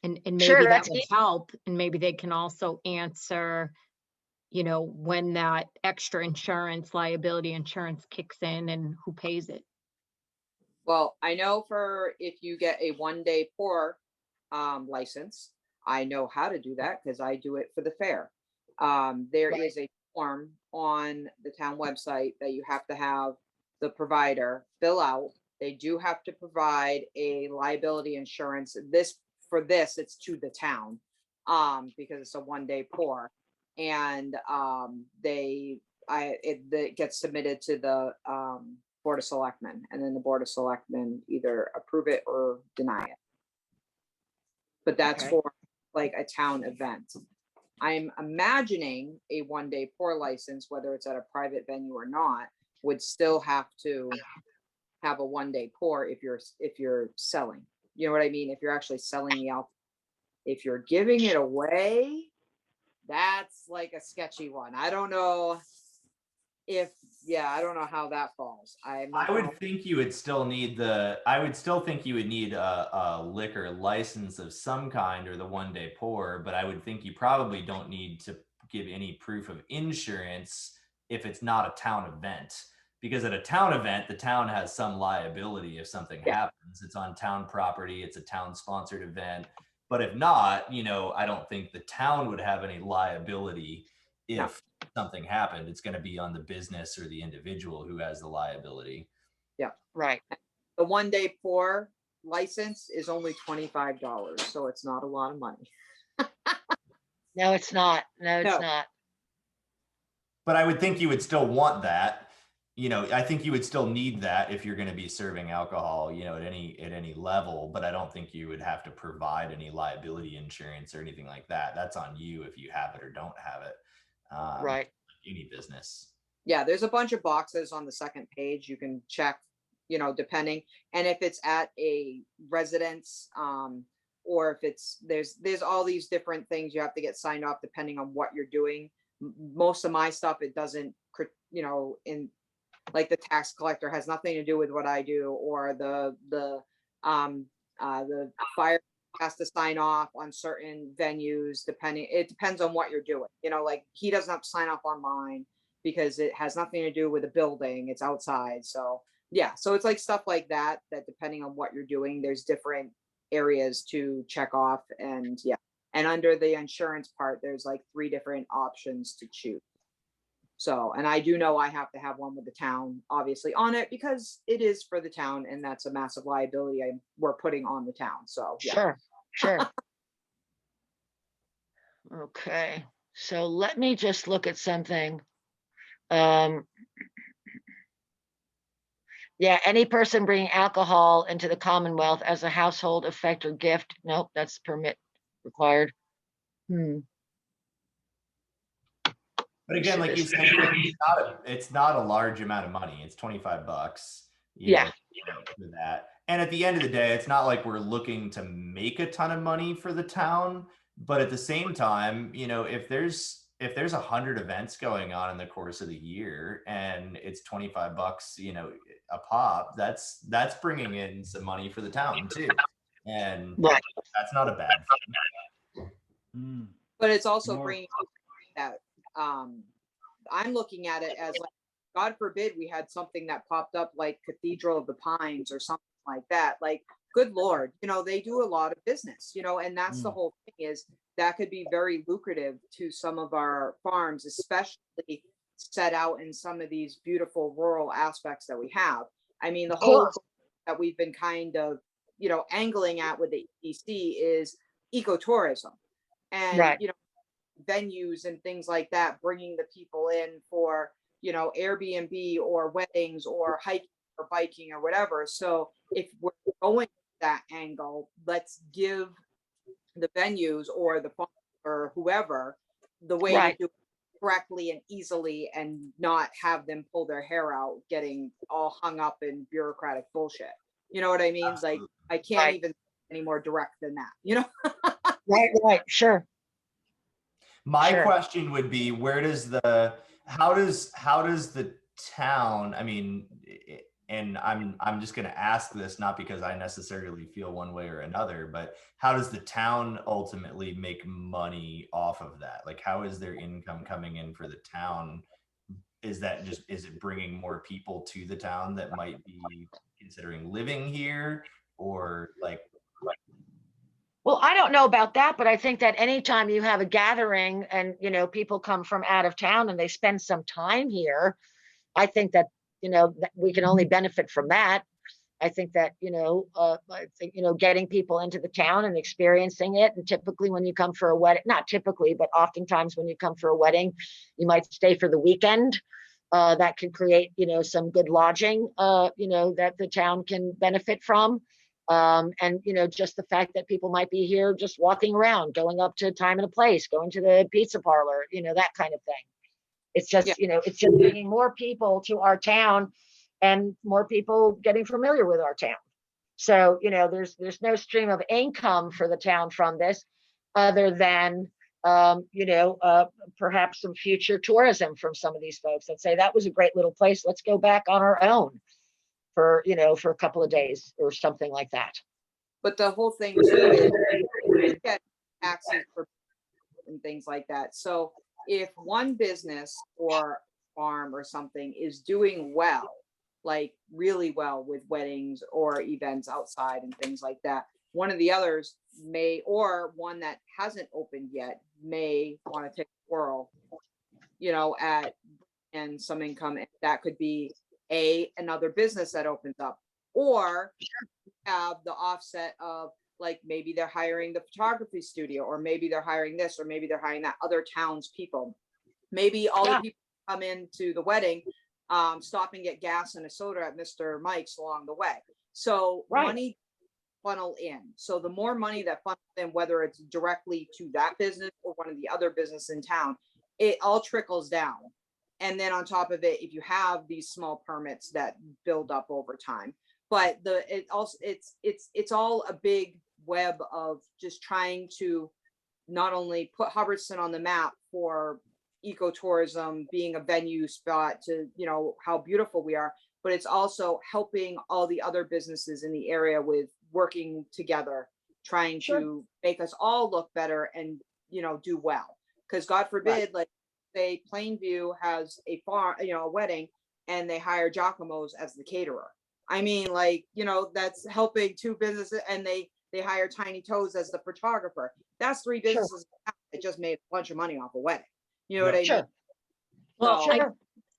and maybe Sure, that that's would help, and maybe they can also answer, when that extra insurance, liability insurance kicks in and who pays it. Well, I know for if you get a 1-day pour license, I know how to do that because I do it for the fair. There Right. is a form on the town website that you have to have the provider fill out. They do have to provide a liability insurance. It's to the town because it's a 1-day pour, and it gets submitted to the Board of Selectmen, and then the Board of Selectmen either approve it or deny it. But that's Okay. for like a town event. I'm imagining a 1-day pour license, whether it's at a private venue or not, would still have to have a 1-day pour if you're selling. You know what I mean? If you're actually selling the alcohol. If you're giving it away, that's like a sketchy one. I don't know I don't know how that falls. I would think you would still need I would still think you would need a liquor license of some kind or the 1-day pour, but I would think you probably don't need to give any proof of insurance if it's not a town event. Because at a town event, the town has some liability if something happens. It's on town property, it's a town sponsored event. But if not, I don't think the town would have any liability if something happened. It's going to be on the business or the individual who has the liability. Yeah. Right. The 1-day pour license is only $25, so it's not a lot of money. No, it's not. No, it's not. But I would think you would still want that. I think you would still need that if you're going to be serving alcohol, at any level, but I don't think you would have to provide any liability insurance or anything like that. That's on you if you have it or don't have it. Right. Any business. Yeah, there's a bunch of boxes on the second page you can check, depending. And if it's at a residence, or if it's, there's all these different things you have to get signed off depending on what you're doing. Most of my stuff, it doesn't, in like the tax collector has nothing to do with what I do, or the fire has to sign off on certain venues, it depends on what you're doing. Like he doesn't have to sign off on mine because it has nothing to do with a building, it's outside. So yeah, so it's like stuff like that depending on what you're doing, there's different areas to check off. And yeah, and under the insurance part, there's like 3 different options to choose. So, and I do know I have to have one with the town obviously on it because it is for the town, and that's a massive liability we're putting on the town. So yeah. Sure. Okay, so let me just look at something. Yeah, any person bringing alcohol into the Commonwealth as a household effect or gift. Nope, that's permit required. But again, like you said, it's not a large amount of money. It's $25. For that. And at the end of the day, it's not like we're looking to make a ton of money for the town. But at the same time, if there's 100 events going on in the course of the year and it's $25, a pop, that's bringing in some money for the town too. And that's not a bad thing. But it's also bringing that. I'm looking at it as like, God forbid we had something that popped up like Cathedral of the Pines or something like that. Like, good Lord, they do a lot of business, and that's the whole thing, is that could be very lucrative to some of our farms, especially set out in some of these beautiful rural aspects that we have. I mean, the whole that we've been kind of, angling at with the EDC is ecotourism, and, venues and things like that, bringing the people in for, Airbnb or weddings or hiking or biking or whatever. So if we're going that angle, let's give the venues or the farm or whoever the way to do it correctly and easily, and not have them pull their hair out getting all hung up in bureaucratic bullshit. You know what I mean? Absolutely. Like, I can't even any more direct than that, Right, sure. My question would be, how does the town, I mean, and I'm just going to ask this not because I necessarily feel one way or another, but how does the town ultimately make money off of that? Like, how is their income coming in for the town? Is it bringing more people to the town that might be considering living here, or like? Well, I don't know about that, but I think that anytime you have a gathering and, people come from out of town and they spend some time here, I think that, that we can only benefit from that. I think that, getting people into the town and experiencing it. And typically when you come for a wedding, not typically, but oftentimes when you come for a wedding, you might stay for the weekend. That could create, some good lodging, that the town can benefit from. And, just the fact that people might be here just walking around, going up to a time and a place, going to the pizza parlor, that kind of thing. It's just, it's just bringing more people to our town and more people getting familiar with our town. So, there's no stream of income for the town from this other than, perhaps some future tourism from some of these folks that say that was a great little place. Let's go back on our own for a couple of days or something like that. But the whole thing too is you get taxes for and things like that. So if one business or farm or something is doing well, like really well with weddings or events outside and things like that, one of the others may, or one that hasn't opened yet, may want to take a whirl, at and some income. And that could be another business that opens up, or have the offset of, like, maybe they're hiring the photography studio, or maybe they're hiring this, or maybe they're hiring that, other towns people. Maybe all the people come into the wedding, stop and get gas and a soda at Mr. Mike's along the way. So money funnel in. So the more money that funnels in, whether it's directly to that business or one of the other businesses in town, it all trickles down. And then on top of it, if you have these small permits that build up over time, but it's all a big web of just trying to not only put Hubbardston on the map for ecotourism, being a venue spot to, how beautiful we are, but it's also helping all the other businesses in the area with working together, trying to make us all look better and, do well. Because God forbid, like, say Plainview has a farm, a wedding, and they hire Giacomo's as the caterer. I mean, like, that's helping two businesses, and they hire Tiny Toes as the photographer. That's three businesses that just made a bunch of money off a wedding. You know what I mean? Well, So,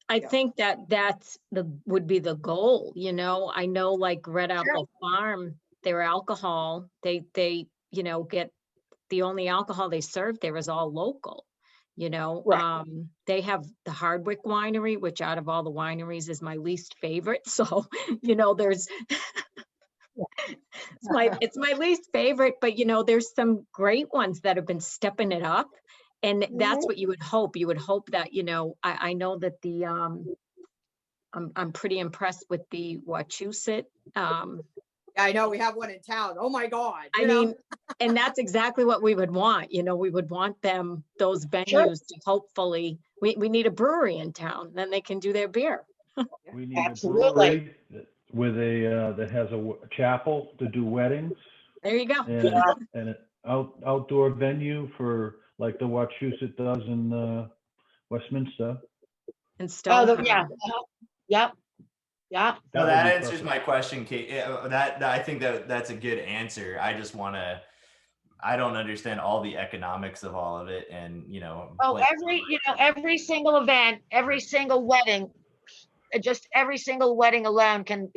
I think that's would be the goal. I know, like Red Apple Farm, their alcohol, they get the only alcohol they serve there is all local. They have the Hardwick winery, which out of all the wineries is my least favorite. So, there's it's my least favorite, but there's some great ones that have been stepping it up. And that's what you would hope. You would hope that, I know that I'm pretty impressed with the Wachusett. I know we have one in town. Oh my God. I mean, and that's exactly what we would want. We would want those venues to hopefully, we need a brewery in town, then they can do their beer. We need a brewery with that has a chapel to do weddings. There you go. And an outdoor venue for, like the Wachusett does in Westminster. And Stone. Yep. No, that answers my question, Kate. That I think that's a good answer. I just I don't understand all the economics of all of it, and every single event, every single wedding, just every single wedding alone can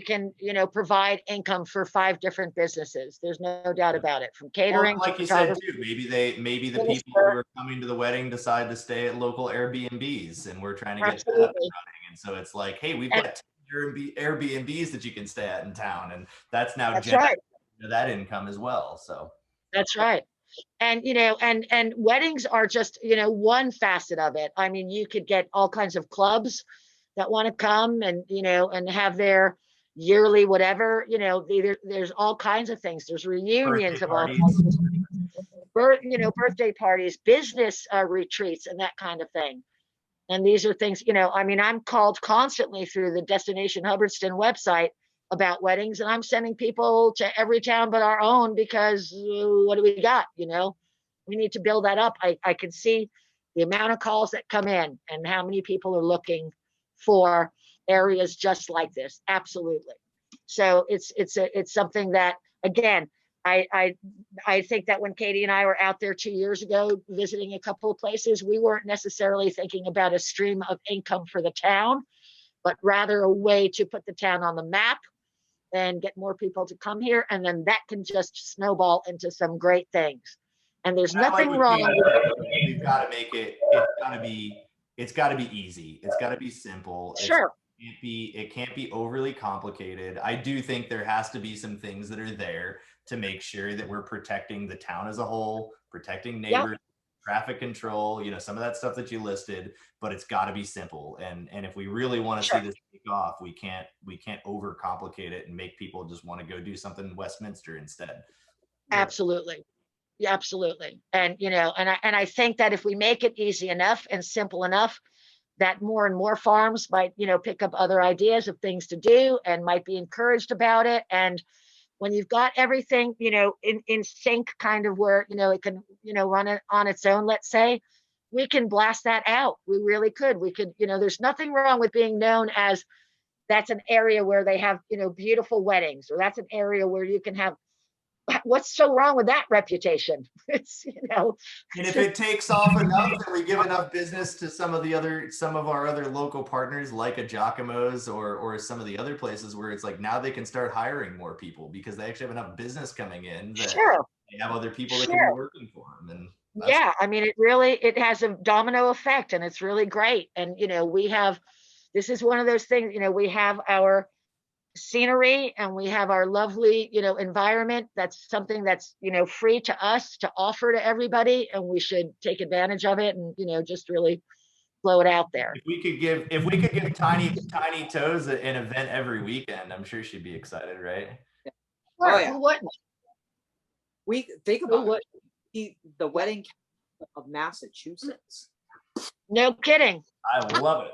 provide income for 5 different businesses. There's no doubt about it. From catering, like you said too, maybe the people who are coming to the wedding decide to stay at local Airbnbs, and we're trying to get that up and running. And so it's like, hey, we've got Airbnbs that you can stay at in town, and that's now generating that income as well. So that's right. And and weddings are just one facet of it. I mean, you could get all kinds of clubs that want to come and and have their yearly whatever. There's all kinds of things. There's reunions of all kinds of birthday parties, business retreats, and that kind of thing. And these are things, I'm called constantly through the Destination Hubbardston website about weddings, and I'm sending people to every town but our own because what do we got? We need to build that up. I can see the amount of calls that come in and how many people are looking for areas just like this. Absolutely. So it's something that, again, I think that when Katie and I were out there 2 years ago visiting a couple of places, we weren't necessarily thinking about a stream of income for the town, but rather a way to put the town on the map and get more people to come here. And then that can just snowball into some great things. And there's nothing wrong. We've got to make it, it's got to be easy. It's got to be simple. Sure. It can't be overly complicated. I do think there has to be some things that are there to make sure that we're protecting the town as a whole, protecting neighbors, traffic control, you know, some of that stuff that you listed, but it's got to be simple. And if we really want to Sure. see this take off, we can't overcomplicate it and make people just want to go do something in Westminster instead. Absolutely. Yeah, absolutely. And, you know, and I think that if we make it easy enough and simple enough, that more and more farms might, you know, pick up other ideas of things to do and might be encouraged about it. And when you've got everything, you know, in sync, kind of where, you know, it can, you know, run it on its own, let's say, we can blast that out. We really could. We could, you know, there's nothing wrong with being known as that's an area where they have, you know, beautiful weddings, or that's an area where you can have, what's so wrong with that reputation? It's, you know. And if it takes off enough and we give enough business to some of our other local partners, like a Giacomo's or some of the other places where it's like now they can start hiring more people because they actually have enough business coming in that Sure. they have other people that can Sure. be working for them. And Yeah, I mean, it has a domino effect, and it's really great. And, you know, this is one of those things, you know, we have our scenery and we have our lovely, you know, environment. That's something that's, you know, free to us to offer to everybody, and we should take advantage of it and, you know, just really blow it out there. if we could give Tiny Toes an event every weekend, I'm sure she'd be excited, right? Oh, yeah. Who wouldn't? We think Who about would? it. The wedding of Massachusetts. No kidding. I love it.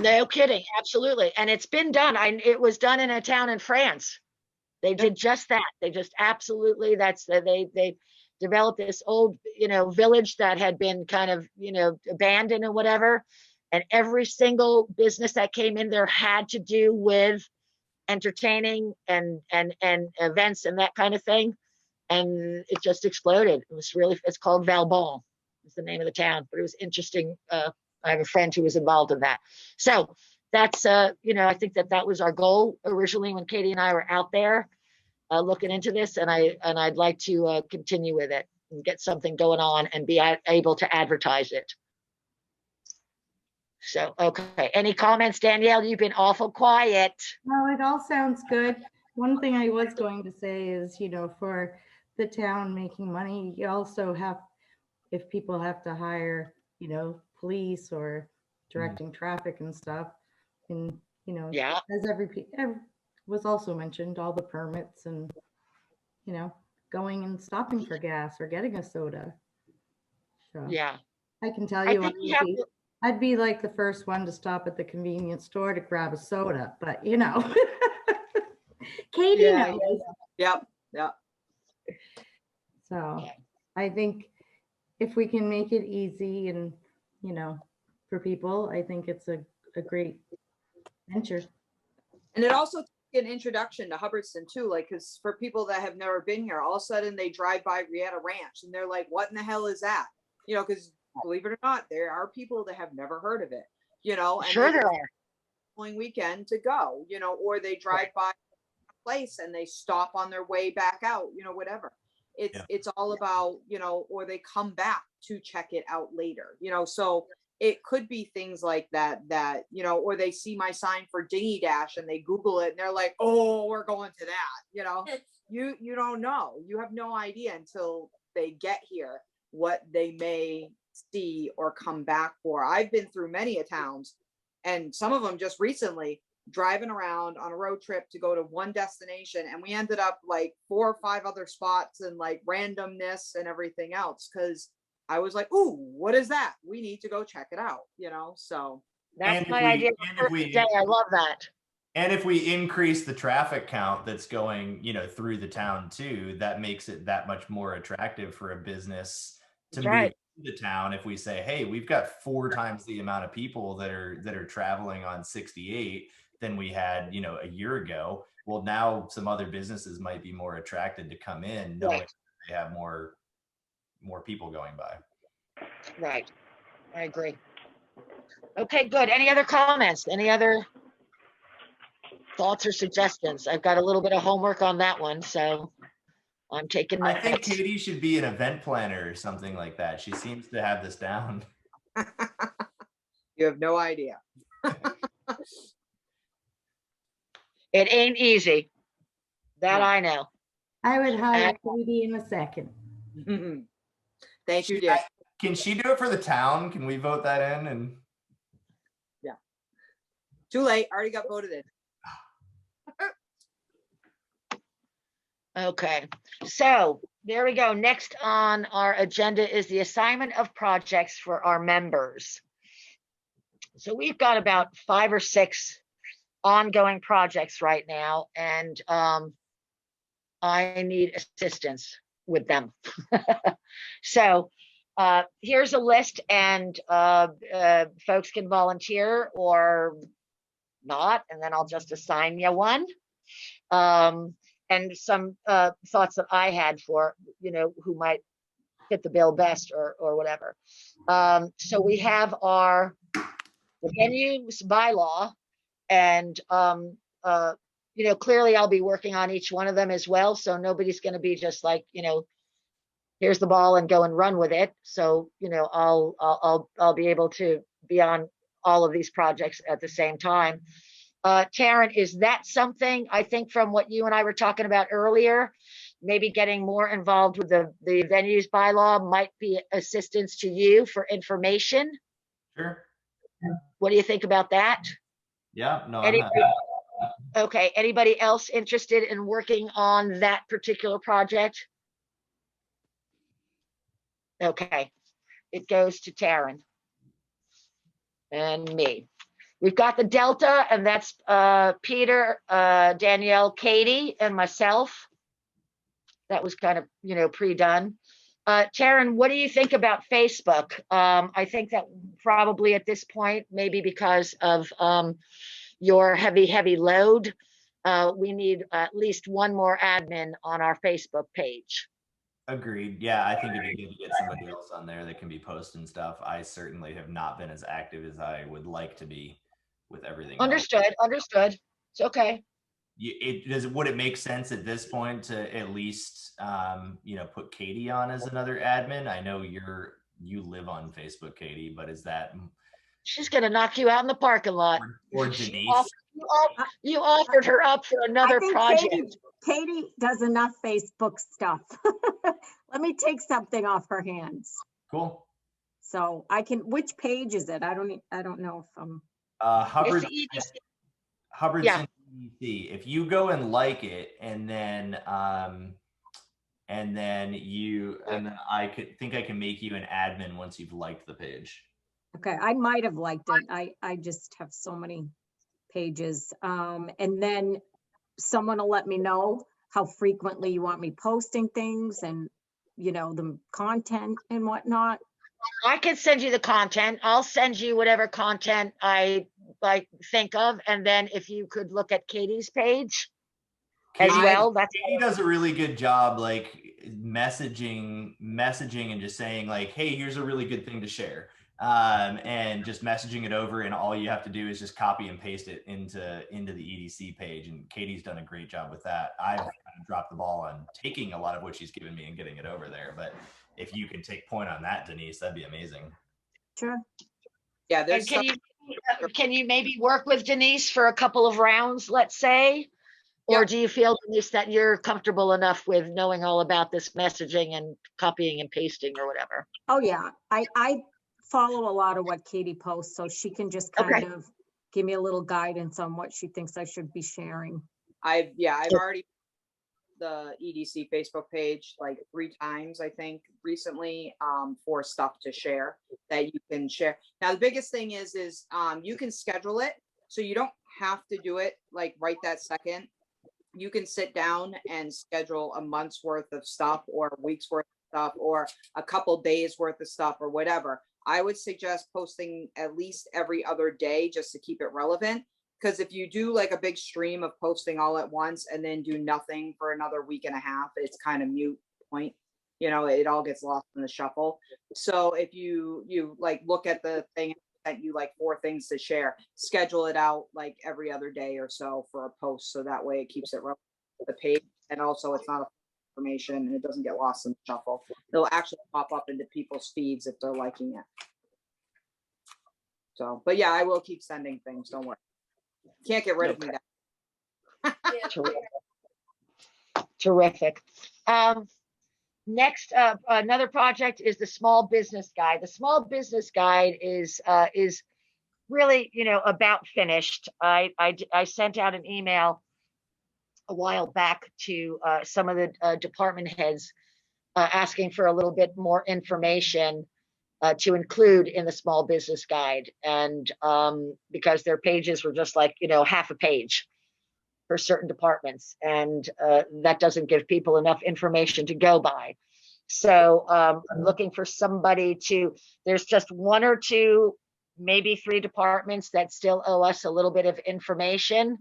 No kidding. Absolutely. And it's been done. It was done in a town in France. They did just that. They just absolutely, they developed this old, you know, village that had been kind of, you know, abandoned and whatever. And every single business that came in there had to do with entertaining and events and that kind of thing. And it just exploded. It's called Valbon. It's the name of the town, but it was interesting. I have a friend who was involved in that. So that's, you know, I think that was our goal originally when Katie and I were out there looking into this, and I'd like to continue with it and get something going on and be able to advertise it. So, okay. Any comments, Danielle? You've been awful quiet. No, it all sounds good. One thing I was going to say is, you know, for the town making money, you also have, if people have to hire, you know, police or directing traffic and stuff, and, you know, Yeah. as was also mentioned, all the permits and, you know, going and stopping for gas or getting a soda. So Yeah. I can tell I you, think we have to, I'd be like the first one to stop at the convenience store to grab a soda, but you know, Katie Yeah, knows. Yep. Yep. So I think if we can make it easy and, you know, for people, I think it's a great venture. And it also took an introduction to Hubbardston too, like, because for people that have never been here, all of a sudden they drive by Rieta Ranch and they're like, what in the hell is that? You know, because believe it or not, there are people that have never heard of it, you know, and sure there are. following weekend to go, you know, or they drive by a place and they stop on their way back out, you know, whatever. It's all about, you know, or they come back to check it out later, you know, so it could be things like that, you know, or they see my sign for Dinghy Dash and they Google it and they're like, oh, we're going to that, you know. You don't know. You have no idea until they get here what they may see or come back for. I've been through many towns, and some of them just recently driving around on a road trip to go to one destination, and we ended up like 4 or 5 other spots and like randomness and everything else, because I was like, ooh, what is that? We need to go check it out, you know. So That's my idea for the day. I love that. And if we increase the traffic count that's going, you know, through the town too, that makes it that much more attractive for a business to move to the town. If we say, hey, we've got 4 times the amount of people that are traveling on 68 than we had, you know, a year ago. Well, now some other businesses might be more attracted to come in, knowing they have more people going by. Right. I agree. Okay, good. Any other comments? Any other thoughts or suggestions? I've got a little bit of homework on that one, so I'm taking I think notes. Katie should be an event planner or something like that. She seems to have this down. you have no idea. It ain't easy. That No. I know. I would hire Katie in a second. Thank you, dear. Can she do it for the town? Can we vote that in? And Too late. Already got voted in. Okay, so there we go. Next on our agenda is the assignment of projects for our members. So we've got about 5 or 6 ongoing projects right now, and I need assistance with them. So here's a list, and folks can volunteer or not, and then I'll just assign you one. And some thoughts that I had for, who might fit the bill best or whatever. So we have the venues bylaw, and clearly I'll be working on each one of them as well. So nobody's going to be just like, here's the ball and go and run with it. So, I'll be able to be on all of these projects at the same time. Taryn, is that something, I think from what you and I were talking about earlier, maybe getting more involved with the venues bylaw might be assistance to you for information? sure. What do you think about that? Yeah, no, I'm Anybody, not. okay, anybody else interested in working on that particular project? Okay, it goes to Taryn and me. We've got the Delta, and that's Peter, Danielle, Katie, and myself. That was kind of, pre-done. Taryn, what do you think about Facebook? I think that probably at this point, maybe because of your heavy load, we need at least one more admin on our Facebook page. Agreed. Yeah, I think it'd be good to get somebody else on there that can be posting stuff. I certainly have not been as active as I would like to be with everything Understood. It's okay. Would it make sense at this point to at least put Katie on as another admin? I know you live on Facebook, Katie, but is that she's gonna knock you out in the parking lot? Or Denise? You offered her up for another project. Katie does enough Facebook stuff. Let me take something off her hands. Cool. So I can. Which page is it? I don't know if I'm. Hubbardston Yeah. EDC. If you go and like it, and then I think I can make you an admin once you've liked the page. Okay, I might have liked it. I just have so many pages. And then someone will let me know how frequently you want me posting things and the content and whatnot. I can send you the content. I'll send you whatever content I think of, and then if you could look at Katie's page as well. Katie does a really good job, like messaging and just saying like, hey, here's a really good thing to share, and just messaging it over, and all you have to do is just copy and paste it into the EDC page. And Katie's done a great job with that. I've kind of dropped the ball on taking a lot of what she's given me and getting it over there, but if you can take point on that, Denise, that'd be amazing. Sure. Yeah, And can you maybe work with Denise for a couple of rounds, let's say? Or do you feel, Denise, that you're comfortable enough with knowing all about this messaging and copying and pasting or whatever? Oh yeah, I follow a lot of what Katie posts, so she can just kind of give me a little guidance on what she thinks I should be sharing. I've already the EDC Facebook page like 3 times, I think, recently, for stuff to share that you can share. Now, the biggest thing is you can schedule it, so you don't have to do it like right that second. You can sit down and schedule a month's worth of stuff or a week's worth of stuff or a couple days worth of stuff or whatever. I would suggest posting at least every other day just to keep it relevant. Because if you do like a big stream of posting all at once and then do nothing for another week and a half, it's kind of moot point. It all gets lost in the shuffle. So if you like look at the thing that you like 4 things to share, schedule it out like every other day or so for a post. So that way it keeps it relevant to the page. And also it's not information and it doesn't get lost in the shuffle. It'll actually pop up into people's feeds if they're liking it. So, but yeah, I will keep sending things. Don't worry. Can't get rid of me. Terrific. Next, another project is the small business guide. The small business guide is really, about finished. I sent out an email a while back to some of the department heads asking for a little bit more information to include in the small business guide, and because their pages were just like half a page for certain departments, and that doesn't give people enough information to go by. So I'm looking for somebody to, there's just one or two, maybe three departments that still owe us a little bit of information.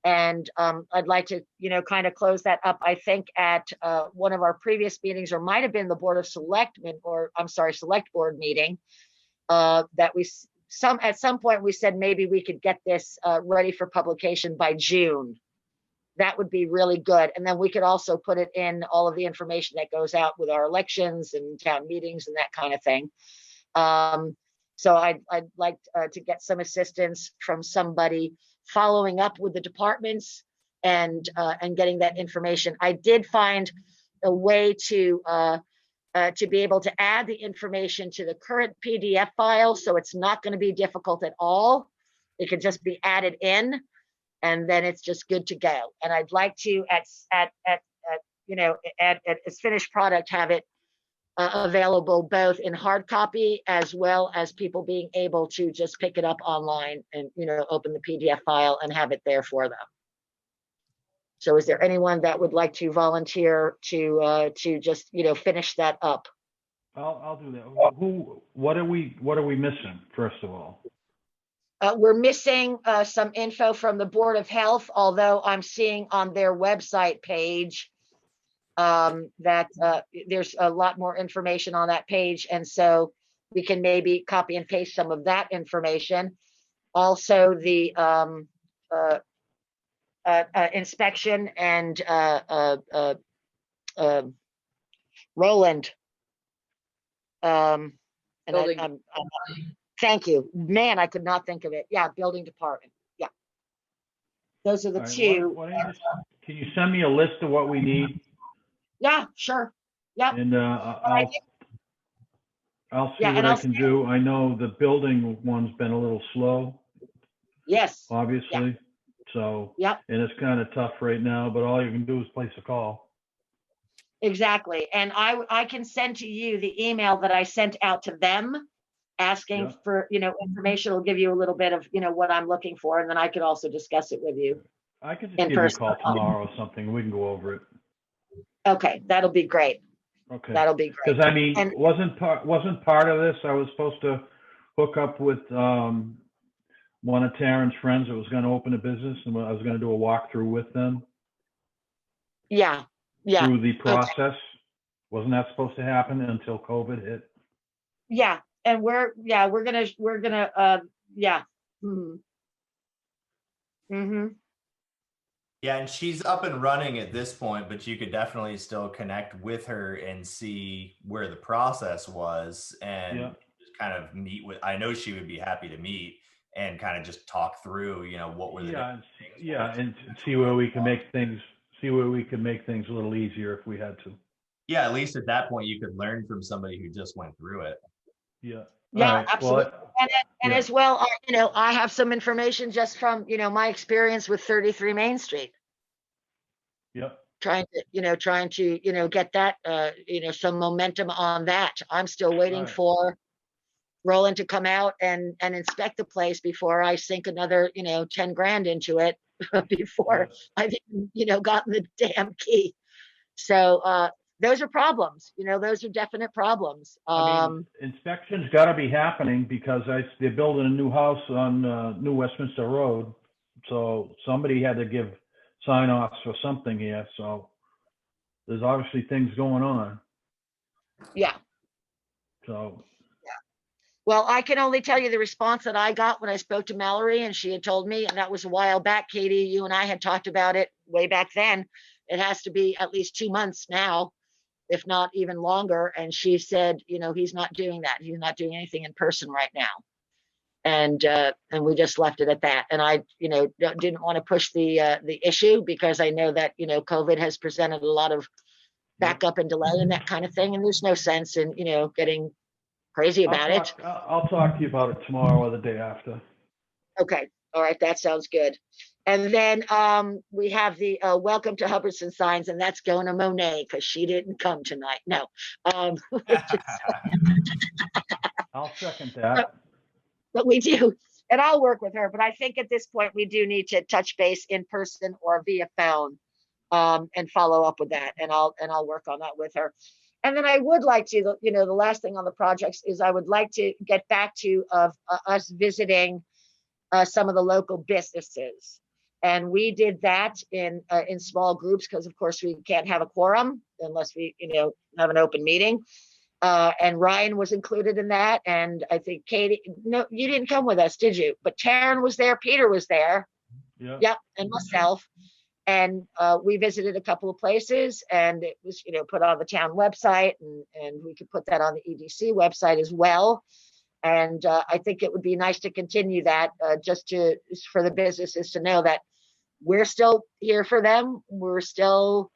And I'd like to, kind of close that up. I think at one of our previous meetings, or might have been the Board of Selectmen, or I'm sorry, Select Board meeting, that at some point we said maybe we could get this ready for publication by June. That would be really good. And then we could also put it in all of the information that goes out with our elections and town meetings and that kind of thing. So I'd like to get some assistance from somebody following up with the departments and getting that information. I did find a way to be able to add the information to the current PDF file, so it's not going to be difficult at all. It could just be added in, and then it's just good to go. And I'd like to, at its finished product, have it available both in hard copy as well as people being able to just pick it up online and open the PDF file and have it there for them. So is there anyone that would like to volunteer to just finish that up? I'll do that. What are we missing, first of all? We're missing some info from the Board of Health, although I'm seeing on their website page that there's a lot more information on that page, and so we can maybe copy and paste some of that information. Also, the inspection and Roland. Thank you, man. I could not think of it. Yeah, building department. Yeah, those are the two. Can you send me a list of what we need? Yeah, sure. Yeah. And I'll see what I can do. I know the building one's been a little slow. Yes. Obviously. Yeah. So. Yep. And it's kind of tough right now, but all you can do is place a call. Exactly. And I can send to you the email that I sent out to them asking for, information. Will give you a little bit of, what I'm looking for. And then I could also discuss it with you. I could just give you a call tomorrow or something. We can go over it. Okay. That'll be great. Okay. That'll be great. Because I mean, wasn't part of this, I was supposed to hook up with one of Taryn's friends that was going to open a business, and I was going to do a walkthrough with them. Yeah. Yeah. Through the process. Okay. Wasn't that supposed to happen until COVID hit? Yeah. And we're gonna yeah. Mm-hmm. Mm-hmm. Yeah, and she's up and running at this point, but you could definitely still connect with her and see where the process was, and just kind of meet with. I know she would be happy to meet and kind of just talk through, what were the and see where we can make things. See where we can make things a little easier if we had to. Yeah, at least at that point you could learn from somebody who just went through it. Yeah. Yeah, right. Absolutely. Well, and as well, I have some information just from, my experience with 33 Main Street. Yep. Trying to, get that, some momentum on that. I'm still waiting for Roland to come out and inspect the place before I sink another, 10 grand into it before I've even, gotten the damn key. So, those are problems, those are definite problems. I mean, inspections got to be happening because they're building a new house on New Westminster Road. So somebody had to give sign-offs for something here. So there's obviously things going on. Yeah. So. Yeah. Well, I can only tell you the response that I got when I spoke to Mallory, and she had told me, and that was a while back, Katie, you and I had talked about it way back then. It has to be at least 2 months now, if not even longer. And she said, he's not doing that. He's not doing anything in person right now. And we just left it at that. And I, didn't want to push the issue because I know that, COVID has presented a lot of, backup and delay and that kind of thing. And there's no sense in, getting crazy about it. I'll talk to you about it tomorrow or the day after. Okay. All right. That sounds good. And then we have the welcome to Hubbardston signs, and that's going to Monet because she didn't come tonight. No. I'll second that. But we do, and I'll work with her. But I think at this point we do need to touch base in person or via phone, and follow up with that. And I'll work on that with her. And then I would like to, the last thing on the projects is I would like to get back to us visiting some of the local businesses. And we did that in small groups because, of course, we can't have a quorum unless we, have an open meeting. And Ryan was included in that. And I think Katie, no, you didn't come with us, did you? But Taryn was there, Peter was there. Yeah. Yep, and myself. And we visited a couple of places, and it was, put on the town website, and we could put that on the EDC website as well. And I think it would be nice to continue that just for the businesses to know that we're still here for them. We're still,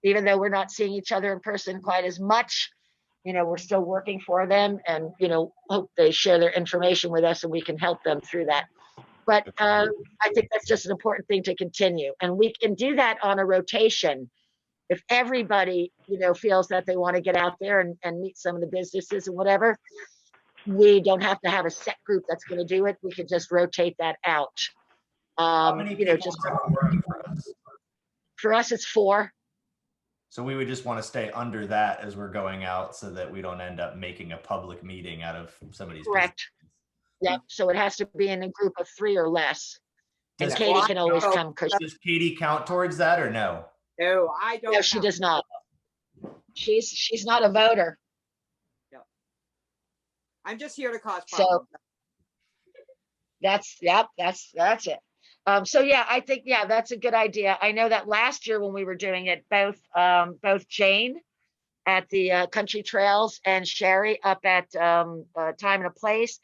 even though we're not seeing each other in person quite as much, we're still working for them, and, hope they share their information with us and we can help them through that. But I think that's just an important thing to continue. And we can do that on a rotation. If everybody, feels that they want to get out there and meet some of the businesses and whatever, we don't have to have a set group that's going to do it. We could just rotate that out. How many people Just are working for us? For us, it's 4. So we would just want to stay under that as we're going out so that we don't end up making a public meeting out of somebody's Correct. Yep. So it has to be in a group of 3 or less. And Katie can always come. Does Katie count towards that or no? No, I don't. No, she does not. She's not a voter. I'm just here to cause So problems. that's it. So yeah, I think, that's a good idea. I know that last year when we were doing it, both Jane at the Country Trails and Sherry up at Time and a Place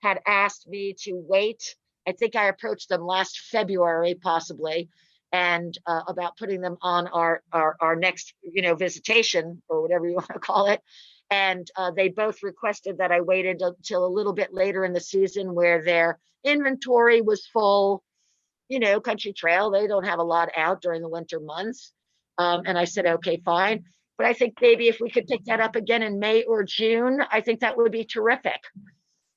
had asked me to wait. I think I approached them last February, possibly, and about putting them on our next, visitation or whatever you want to call it. And they both requested that I waited until a little bit later in the season where their inventory was full. Country Trail, they don't have a lot out during the winter months. And I said, okay, fine. But I think maybe if we could pick that up again in May or June, I think that would be terrific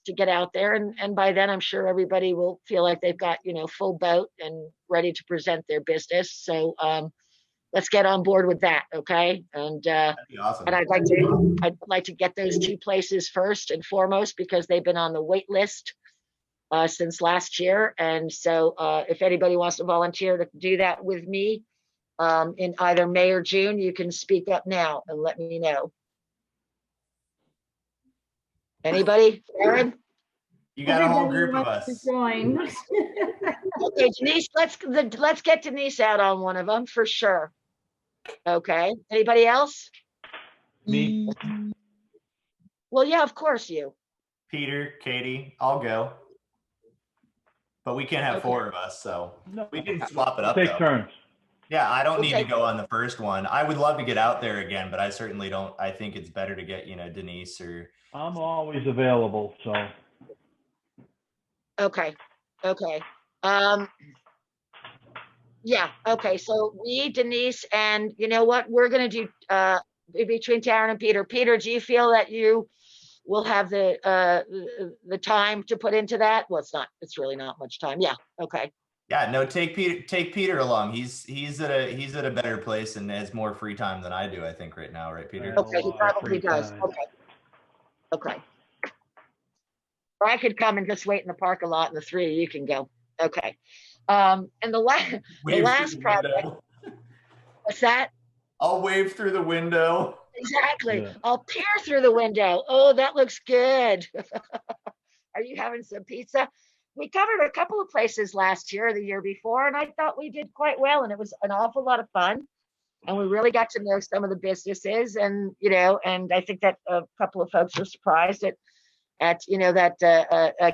to get out there. And by then, I'm sure everybody will feel like they've got, full boat and ready to present their business. So let's get on board with that. Okay. And That'd be awesome. and I'd like to get those 2 places first and foremost, because they've been on the wait list since last year. And so if anybody wants to volunteer to do that with me in either May or June, you can speak up now and let me know. Anybody? Aaron? You got a whole group of us. Join. Okay, Denise, let's get Denise out on one of them for sure. Okay. Anybody else? Me, Well, yeah, of course you. Peter, Katie, I'll go. But we can't have Okay. 4 of us, so no, we can swap it up. take though. turns. Yeah, I don't need Okay. to go on the first one. I would love to get out there again, but I certainly don't. I think it's better to get, Denise or. I'm always available, so. Okay. Yeah, okay, so we, Denise, and you know what, we're gonna do between Taryn and Peter. Peter, do you feel that you will have the time to put into that? Well, it's really not much time. Yeah, okay. Yeah, no, take Peter along. He's at a better place and has more free time than I do, I think, right now, right, Peter? Yeah. Okay, he lot of probably free does. time. Okay. Or I could come and just wait in the parking lot and the 3 of you can go. Okay. And the Wave through last the project, window. what's that? I'll wave through the window. Exactly. Yeah. I'll peer through the window. Oh, that looks good. Are you having some pizza? We covered a couple of places last year, the year before, and I thought we did quite well, and it was an awful lot of fun. And we really got to know some of the businesses, and and I think that a couple of folks were surprised at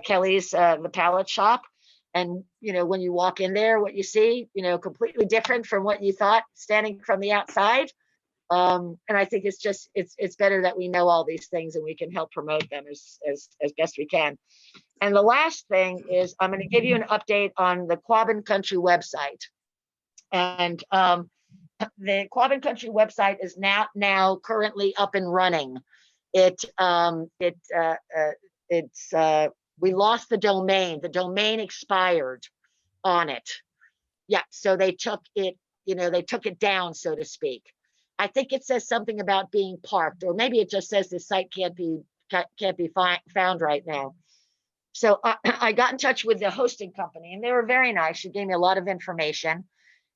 Kelly's the pallet shop, and when you walk in there, what you see, completely different from what you thought standing from the outside. And I think it's better that we know all these things and we can help promote them as best we can. And the last thing is I'm going to give you an update on the Quabbin Country website. And the Quabbin Country website is now currently up and running. We lost the domain. The domain expired on it. Yeah, so they took it, they took it down, so to speak. I think it says something about being parked, or maybe it just says the site can't be found right now. So I got in touch with the hosting company, and they were very nice. She gave me a lot of information,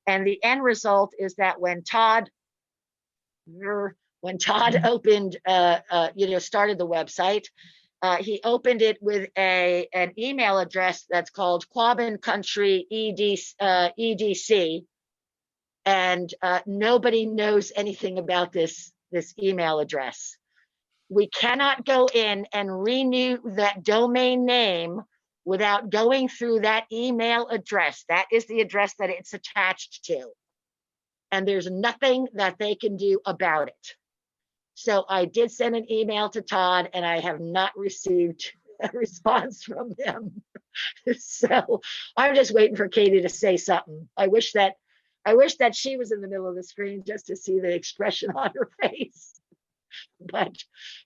and the end result is that when Todd opened, started the website, he opened it with an email address that's called Quabbin Country EDC, and nobody knows anything about this email address. We cannot go in and renew that domain name without going through that email address. That is the address that it's attached to. And there's nothing that they can do about it. So I did send an email to Todd, and I have not received a response from him. So I'm just waiting for Katie to say something. I wish that she was in the middle of the screen just to see the expression on her face. But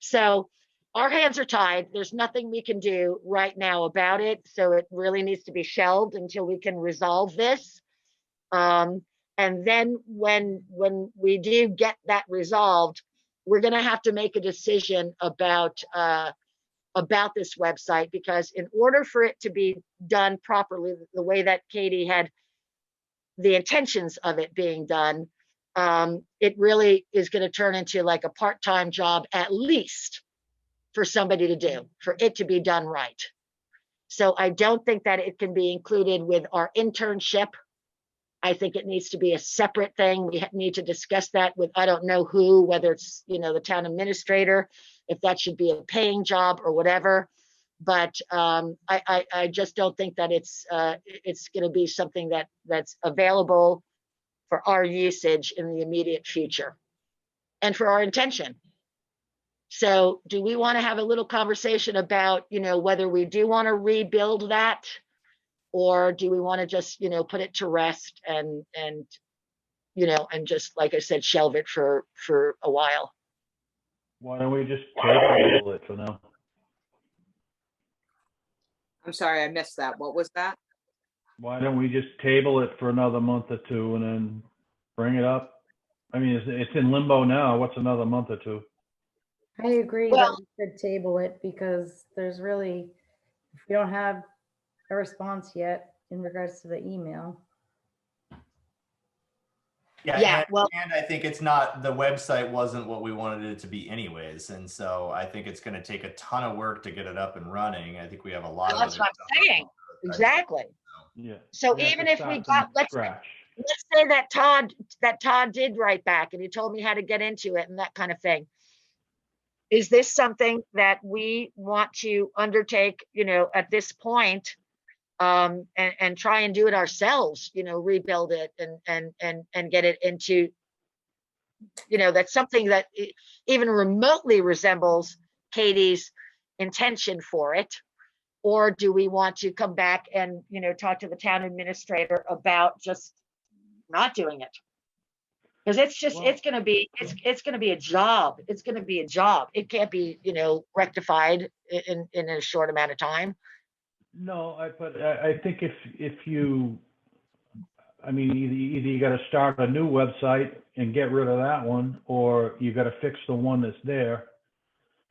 so our hands are tied. There's nothing we can do right now about it. So it really needs to be shelved until we can resolve this. And then when we do get that resolved, we're going to have to make a decision about this website, because in order for it to be done properly, the way that Katie had the intentions of it being done, it really is going to turn into like a part-time job, at least, for somebody to do, for it to be done right. So I don't think that it can be included with our internship. I think it needs to be a separate thing. We need to discuss that with, I don't know who, whether it's, the town administrator, if that should be a paying job or whatever. But I just don't think that it's going to be something that's available for our usage in the immediate future and for our intention. So do we want to have a little conversation about, whether we do want to rebuild that, or do we want to just, put it to rest and just, like I said, shelve it for a while? Why don't we just table it for now? I'm sorry, I missed that. What was that? Why don't we just table it for another month or two and then bring it up? I mean, it's in limbo now. What's another month or two? I agree Well- that we could table it, because there's really, if we don't have a response yet in regards to the email. Yeah, and I think it's not, the website wasn't what we wanted it to be anyways. And so I think it's going to take a ton of work to get it up and running. I think we have a lot of that's what I'm saying. Exactly. Yeah. So We have even to if we start from got, let's say that Todd did write back and he told me how to get into it and that kind of thing. Is this something that we want to undertake, at this point, and try and do it ourselves, rebuild it and get it into, that's something that even remotely resembles Katie's intention for it? Or do we want to come back and, talk to the town administrator about just not doing it? Because it's going to be a job. It's going to be a job. It can't be, rectified in a short amount of time. No, but I think if you, either you got to start a new website and get rid of that one, or you got to fix the one that's there.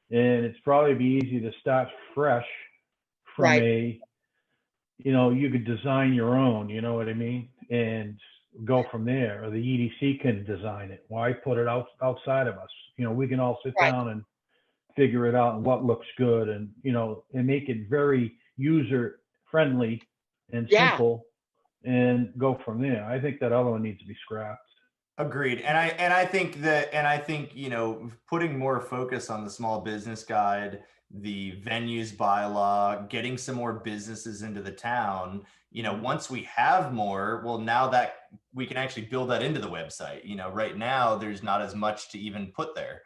And it's probably be easy to start fresh from Right. you could design your own, you know what I mean? And go from there, or the EDC can design it. Why put it outside of us? We can all sit Right. down and figure it out and what looks good, and and make it very user friendly and simple, and go from there. I think that other one needs to be scrapped. Agreed. And I think putting more focus on the small business guide, the venues bylaw, getting some more businesses into the town. You know, once we have more, well, now that we can actually build that into the website. You know, right now there's not as much to even put there.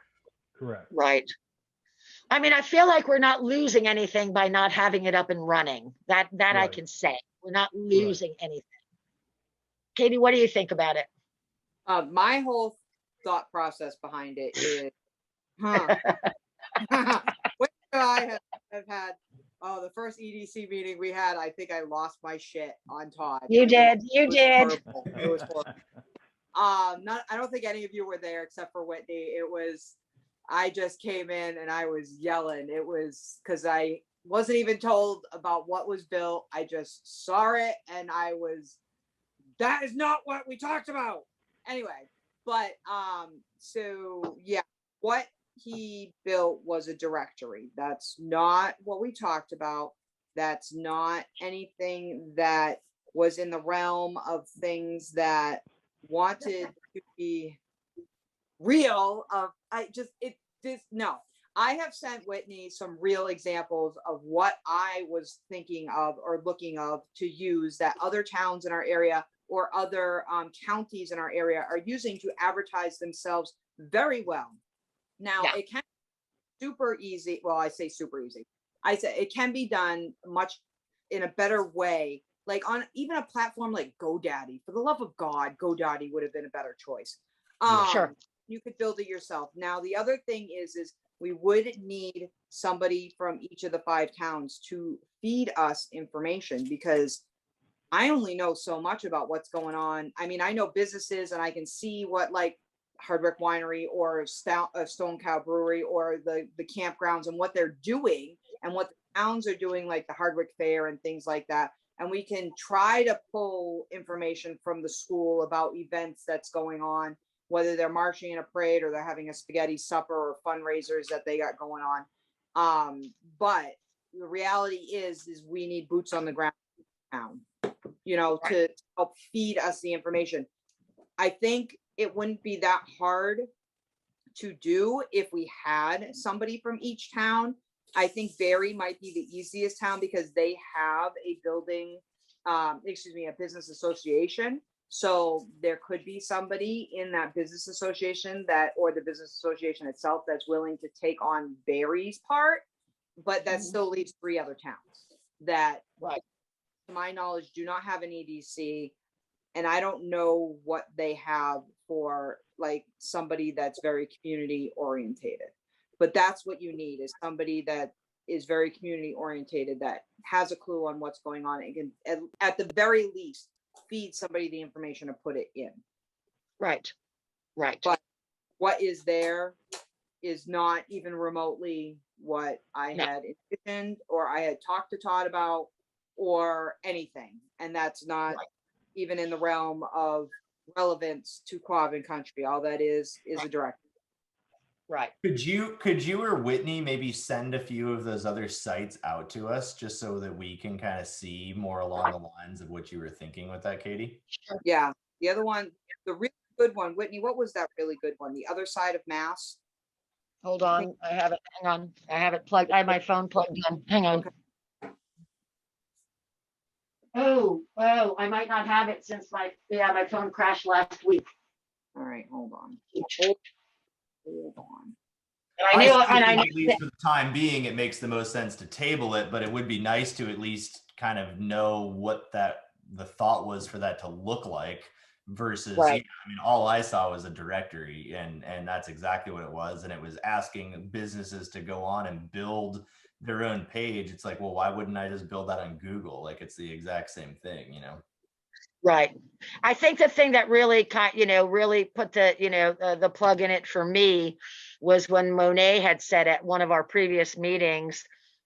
Correct. Right. I mean, I feel like we're not losing anything by not having it up and running. That I Right. can say. We're not losing anything. Katie, what do you think about it? My whole thought process behind it is, what I have had, the first EDC meeting we had, I think I lost my shit on Todd. You did. You It was did. horrible. It was horrible. I don't think any of you were there except for Whitney. I just came in and I was yelling. It was because I wasn't even told about what was built. I just saw it and that is not what we talked about. Anyway, but so yeah, what he built was a directory. That's not what we talked about. That's not anything that was in the realm of things that wanted to be real. No. I have sent Whitney some real examples of what I was thinking of or looking of to use that other towns in our area or other counties in our area are using to advertise themselves very well. Now, Yeah. It can be super easy. Well, I say super easy. I say it can be done much in a better way, like on even a platform like GoDaddy. For the love of God, GoDaddy would have been a better choice. Sure. You could build it yourself. Now, the other thing is we would need somebody from each of the 5 towns to feed us information, because I only know so much about what's going on. I mean, I know businesses and I can see what like Hardwick Winery or Stone Cow Brewery or the campgrounds and what they're doing and what the towns are doing, like the Hardwick Fair and things like that. And we can try to pull information from the school about events that's going on, whether they're marching in a parade or they're having a spaghetti supper or fundraisers that they got going on. But the reality is we need boots on the ground town, to help feed us the information. I think it wouldn't be that hard to do if we had somebody from each town. I think Barry might be the easiest town because they have a business association. So there could be somebody in that business association or the business association itself that's willing to take on Barry's part, but that still leaves 3 other towns that, Right. to my knowledge, do not have an EDC. And I don't know what they have for like somebody that's very community orientated, but that's what you need, is somebody that is very community orientated, that has a clue on what's going on and can at the very least feed somebody the information to put it in. Right. But what is there is not even remotely what I had envisioned or I had talked to Todd about or anything. And that's not even in the realm of relevance to Quabbin country. All that is a directive. Right. Could you or Whitney maybe send a few of those other sites out to us just so that we can kind of see more along the lines of what you were thinking with that, Katie? Sure. Yeah. The other one, the really good one, Whitney, what was that really good one? The Other Side of Mass? Hold on. I have it. Hang on. I have it plugged. I have my phone plugged in. Hang on. Okay. Oh, I might not have it since my phone crashed last week. All right, hold on. Hold on. I knew, still and I think, knew at least for the time being, it makes the most sense to table it, but it would be nice to at least kind of know what the thought was for that to look like versus, Right. I mean, all I saw was a directory and that's exactly what it was. And it was asking businesses to go on and build their own page. It's like, well, why wouldn't I just build that on Google? Like it's the exact same thing, Right. I think the thing that really really put the plug in it for me was when Monet had said at one of our previous meetings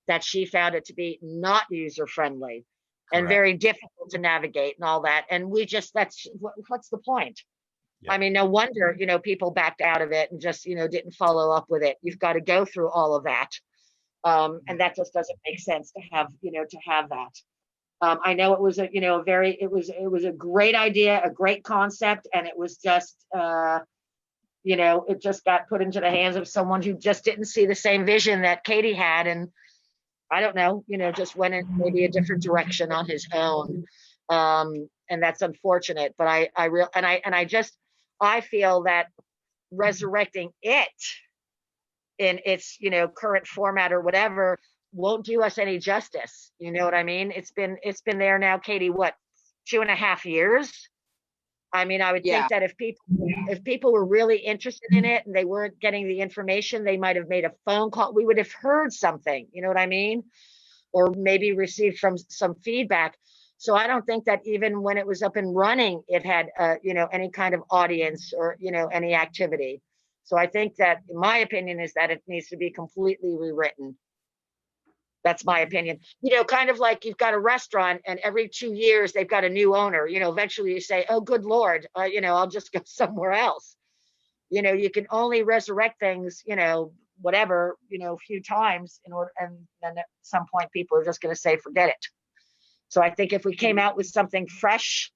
that she found it to be not user friendly and Correct. very difficult to navigate and all that. And what's the point? Yep. I mean, no wonder, people backed out of it and just, didn't follow up with it. You've got to go through all of that. And that just doesn't make sense to have that. I know it was it was a great idea, a great concept, and it was just it just got put into the hands of someone who just didn't see the same vision that Katie had. And I don't know, just went in maybe a different direction on his own. And that's unfortunate, but I feel that resurrecting it in its, current format or whatever won't do us any justice. You know what I mean? It's been there now, Katie, what, 2.5 years? I mean, I would Yeah. think that if people were really interested in it and they weren't getting the information, they might have made a phone call. We would have heard something, you know what I mean? Or maybe received from some feedback. So I don't think that even when it was up and running, it had, any kind of audience or, any activity. So I think that my opinion is that it needs to be completely rewritten. That's my opinion. Kind of like you've got a restaurant and every 2 years they've got a new owner. Eventually you say, oh, good Lord, I'll just go somewhere else. You can only resurrect things, whatever, a few times in order. And then at some point people are just going to say, forget it. So I think if we came out with something fresh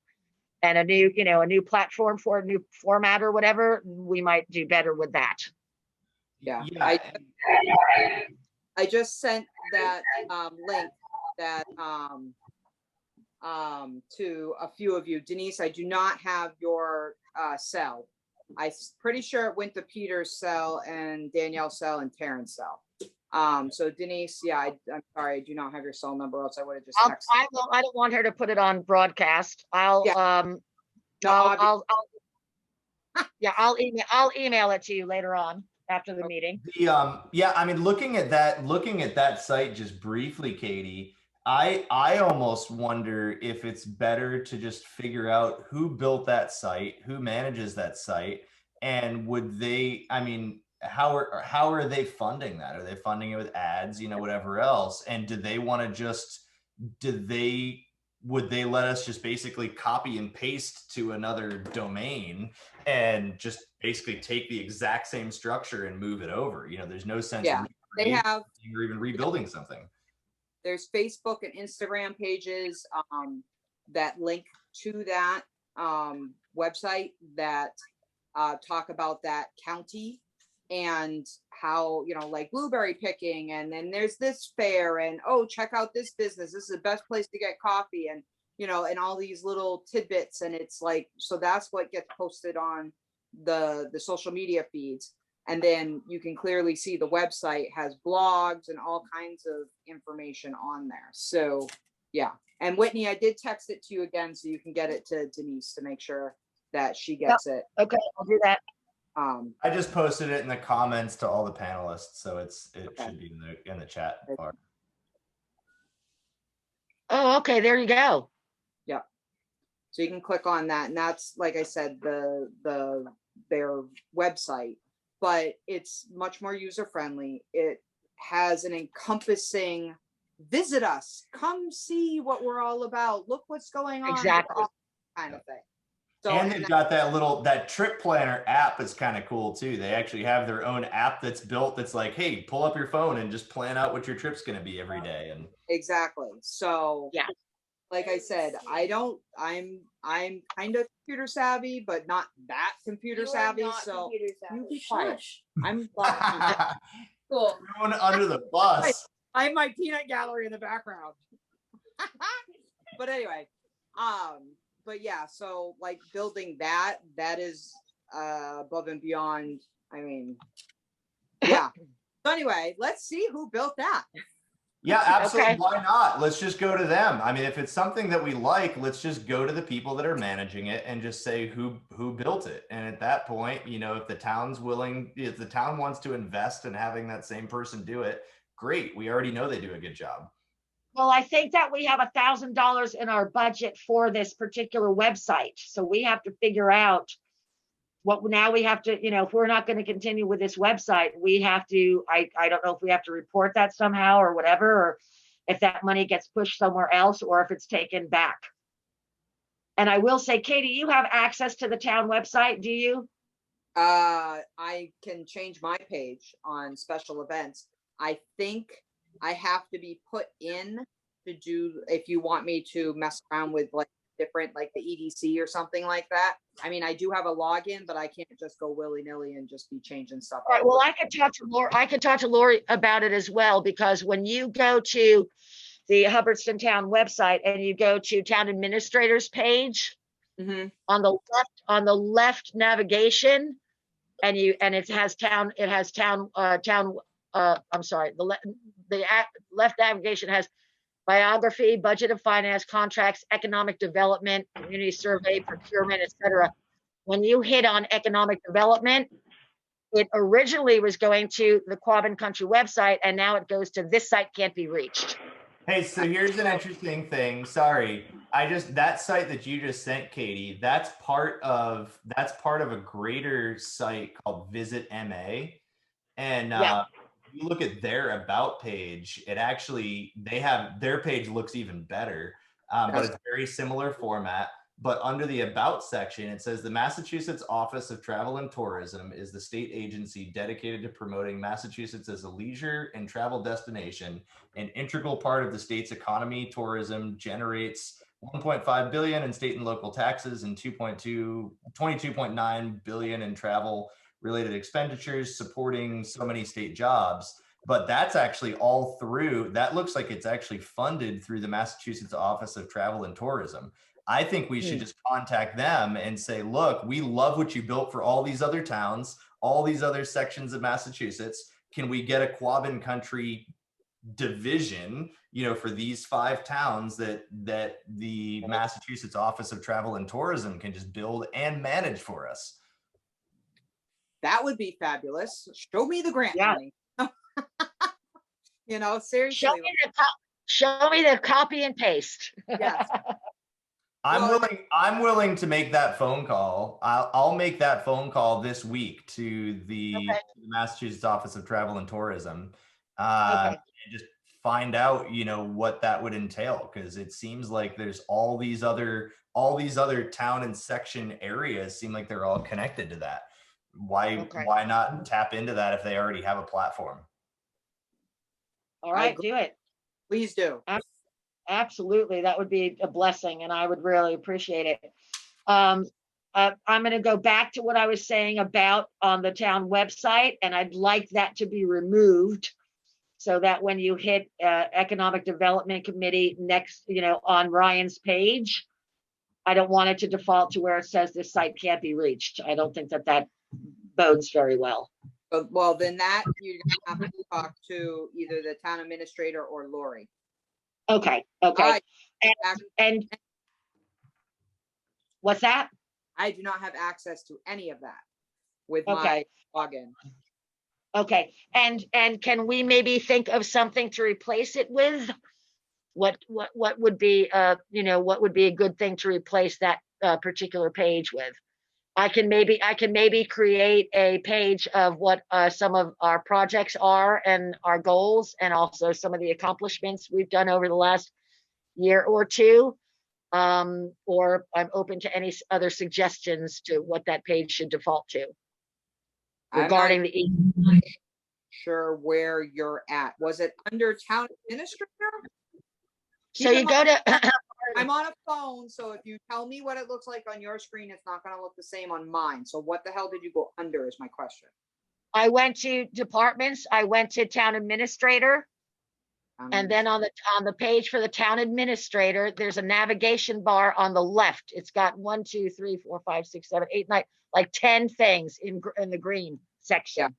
and a new platform for a new format or whatever, we might do better with that. Yeah. Yeah. I just sent that link that to a few of you. Denise, I do not have your cell. I'm pretty sure it went to Peter's cell and Danielle's cell and Terrence's cell. So Denise, yeah, I'm sorry, I do not have your cell number, else I would have just texted. I don't want her to put it on broadcast. I'll email it to you later on after the meeting. I mean, looking at that site just briefly, Katie, I almost wonder if it's better to just figure out who built that site, who manages that site, and how are they funding that? Are they funding it with ads, whatever else? And do they want to would they let us just basically copy and paste to another domain and just basically take the exact same structure and move it over? There's no sense Yeah, they have, or even rebuilding something. There's Facebook and Instagram pages that link to that website that talk about that county and how, like blueberry picking, and then there's this fair, and check out this business, this is the best place to get coffee, and and all these little tidbits. And it's like, so that's what gets posted on the social media feeds. And then you can clearly see the website has blogs and all kinds of information on there. So yeah. And Whitney, I did text it to you again so you can get it to Denise to make sure that she gets it. Okay, I'll do that. I just posted it in the comments to all the panelists, so it Okay. should be in the chat bar. Oh, okay, there you go. Yeah. So you can click on that, and that's, like I said, their website, but it's much more user friendly. It has an encompassing, visit us, come see what we're all about, look what's going on, Exactly, kind of thing. So, and they've got that trip planner app is kind of cool too. They actually have their own app that's built that's like, hey, pull up your phone and just plan out what your trip's going to be every day. And exactly. So yeah, like I said, I'm kind of computer savvy, but not that computer savvy. So you be quiet. I'm cool. Thrown under the bus. I have my peanut gallery in the background. But anyway, but yeah, so like building that is above and beyond. I mean, yeah. So anyway, let's see who built that. Yeah, absolutely. Okay. Why not? Let's just go to them. I mean, if it's something that we like, let's just go to the people that are managing it and just say who built it. And at that point, if the town's willing, if the town wants to invest in having that same person do it, great. We already know they do a good job. Well, I think that we have $1,000 in our budget for this particular website. So we have to figure out we have to, if we're not going to continue with this website, we have to, I don't know if we have to report that somehow or whatever, or if that money gets pushed somewhere else or if it's taken back. And I will say, Katie, you have access to the town website, do you? I can change my page on special events. I think I have to be put in to do, if you want me to mess around with like different, like the EDC or something like that. I mean, I do have a login, but I can't just go willy-nilly and just be changing stuff. All right, well, I could talk to Lori about it as well, because when you go to the Hubbardston Town website and you go to Town Administrators page, Mhm. on the left navigation, and it has town, I'm sorry, the left navigation has biography, budget and finance, contracts, economic development, community survey, procurement, etc. When you hit on economic development, it originally was going to the Quabbin Country website, and now it goes to this site can't be reached. Hey, so here's an interesting thing. Sorry, that site that you just sent, Katie, that's part of a greater site called Visit MA. And Yeah. if you look at their about page, their page looks even better, but it's very similar format. But under the about section, it says the Massachusetts Office of Travel and Tourism is the state agency dedicated to promoting Massachusetts as a leisure and travel destination. An integral part of the state's economy. Tourism generates 1.5 billion in state and local taxes and 22.9 billion in travel related expenditures, supporting so many state jobs. But that's actually all through, that looks like it's actually funded through the Massachusetts Office of Travel and Tourism. I think we should just contact them and say, look, we love what you built for all these other towns, all these other sections of Massachusetts. Can we get a Quabbin Country division, for these 5 towns that the Massachusetts Office of Travel and Tourism can just build and manage for us? That would be fabulous. Show me the grant money. Seriously. Show me the copy and paste. Yes. I'm willing to make that phone call. I'll make that phone call this week to the Massachusetts Office of Travel and Tourism, and just find out, what that would entail, because it seems like there's all these other town and section areas seem like they're all connected to that. Why not tap into that if they already have a platform? All right, do it. Please do. Absolutely, that would be a blessing, and I would really appreciate it. I'm going to go back to what I was saying about on the town website, and I'd like that to be removed, so that when you hit Economic Development Committee next, on Ryan's page, I don't want it to default to where it says this site can't be reached. I don't think that bodes very well. Well, then that you're going to have to talk to either the town administrator or Lori. Okay. And what's that? I do not have access to any of that with my login. Okay. And can we maybe think of something to replace it with? What would be what would be a good thing to replace that particular page with? I can maybe create a page of what some of our projects are and our goals, and also some of the accomplishments we've done over the last year or two. Or I'm open to any other suggestions to what that page should default to regarding the. Sure where you're at. Was it under town administrator? So you go to. I'm on a phone, so if you tell me what it looks like on your screen, it's not going to look the same on mine. So what the hell did you go under is my question. I went to departments. I went to town administrator. And then on the page for the town administrator, there's a navigation bar on the left. It's got 1, 2, 3, 4, 5, 6, 7, 8, 9, like 10 things in the green section.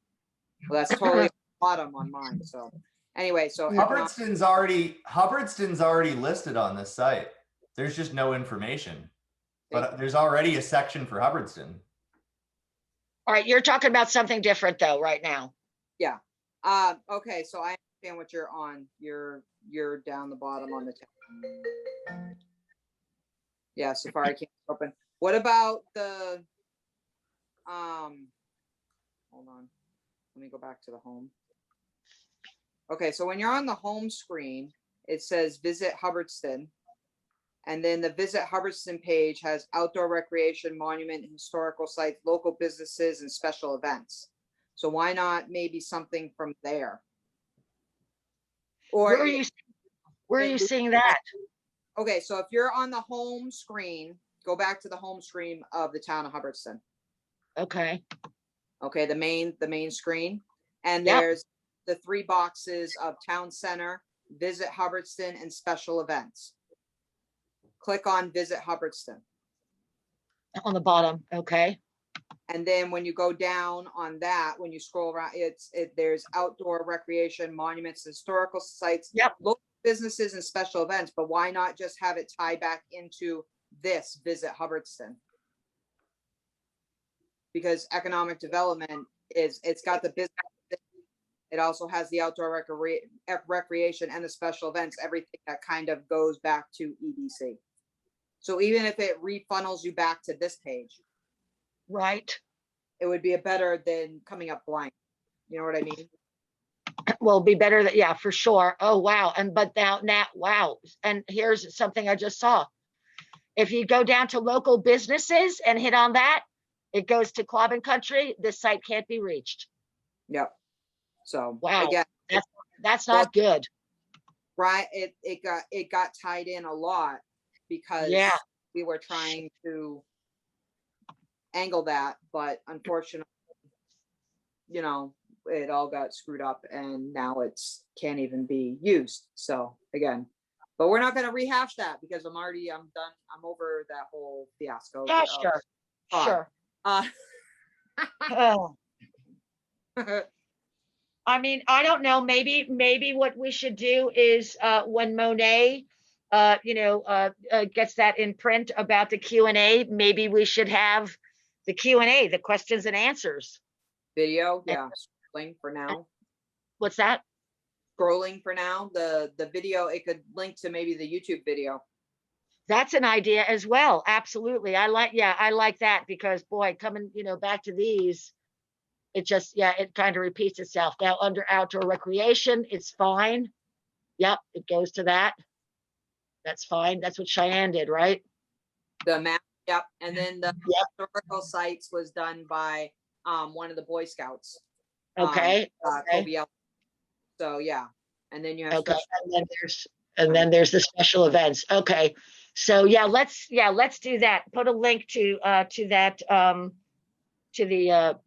Yeah. Well, that's totally bottom on mine. So anyway, so Hubbardston's already listed on this site. There's just no information, but there's already a section for Hubbardston. All right, you're talking about something different though right now. Yeah. Okay, so I understand what you're on. You're down the bottom on the tab. Yeah, Safari can't open. What about the hold on. Let me go back to the home. Okay, so when you're on the home screen, it says Visit Hubbardston. And then the Visit Hubbardston page has outdoor recreation, monument, historical sites, local businesses, and special events. So why not maybe something from there? Or where are you seeing that? Okay, so if you're on the home screen, go back to the home screen of the town of Hubbardston. Okay. Okay, the main screen. And Yep. there's the 3 boxes of town center, visit Hubbardston, and special events. Click on visit Hubbardston. On the bottom. Okay. And then when you go down on that, when you scroll around, there's outdoor recreation, monuments, historical sites, Yep. local businesses, and special events. But why not just have it tie back into this visit Hubbardston? Because economic development it's got the business. It also has the outdoor recreation and the special events, everything that kind of goes back to EDC. So even if it refunnels you back to this page, Right. it would be a better than coming up blank. You know what I mean? Will be better that, yeah, for sure. Oh, wow. But now, wow. And here's something I just saw. If you go down to local businesses and hit on that, it goes to Club and Country. This site can't be reached. Yep. So Wow. again, That's not good. right. It got tied in a lot because Yeah. we were trying to angle that, but unfortunately, you know, it all got screwed up and now it's can't even be used. So again, but we're not going to rehash that because I'm done. I'm over that whole fiasco. Yeah, sure. fine. Sure. Oh, I mean, I don't know. Maybe what we should do is when Monet, gets that in print about the Q&A, maybe we should have the Q&A, the questions and answers. Video, yeah. Scrolling for now. What's that? Scrolling for now. The video, it could link to maybe the YouTube video. That's an idea as well. Absolutely. I like that because boy, coming, back to these, it just, it kind of repeats itself. Now under outdoor recreation, it's fine. Yep, it goes to that. That's fine. That's what Cheyenne did, right? The map, yep. And then the historical sites was done by one of the Boy Scouts. Okay. Kobe. So yeah. And then you have okay. And then there's the special events. Okay. So let's do that. Put a link to that to the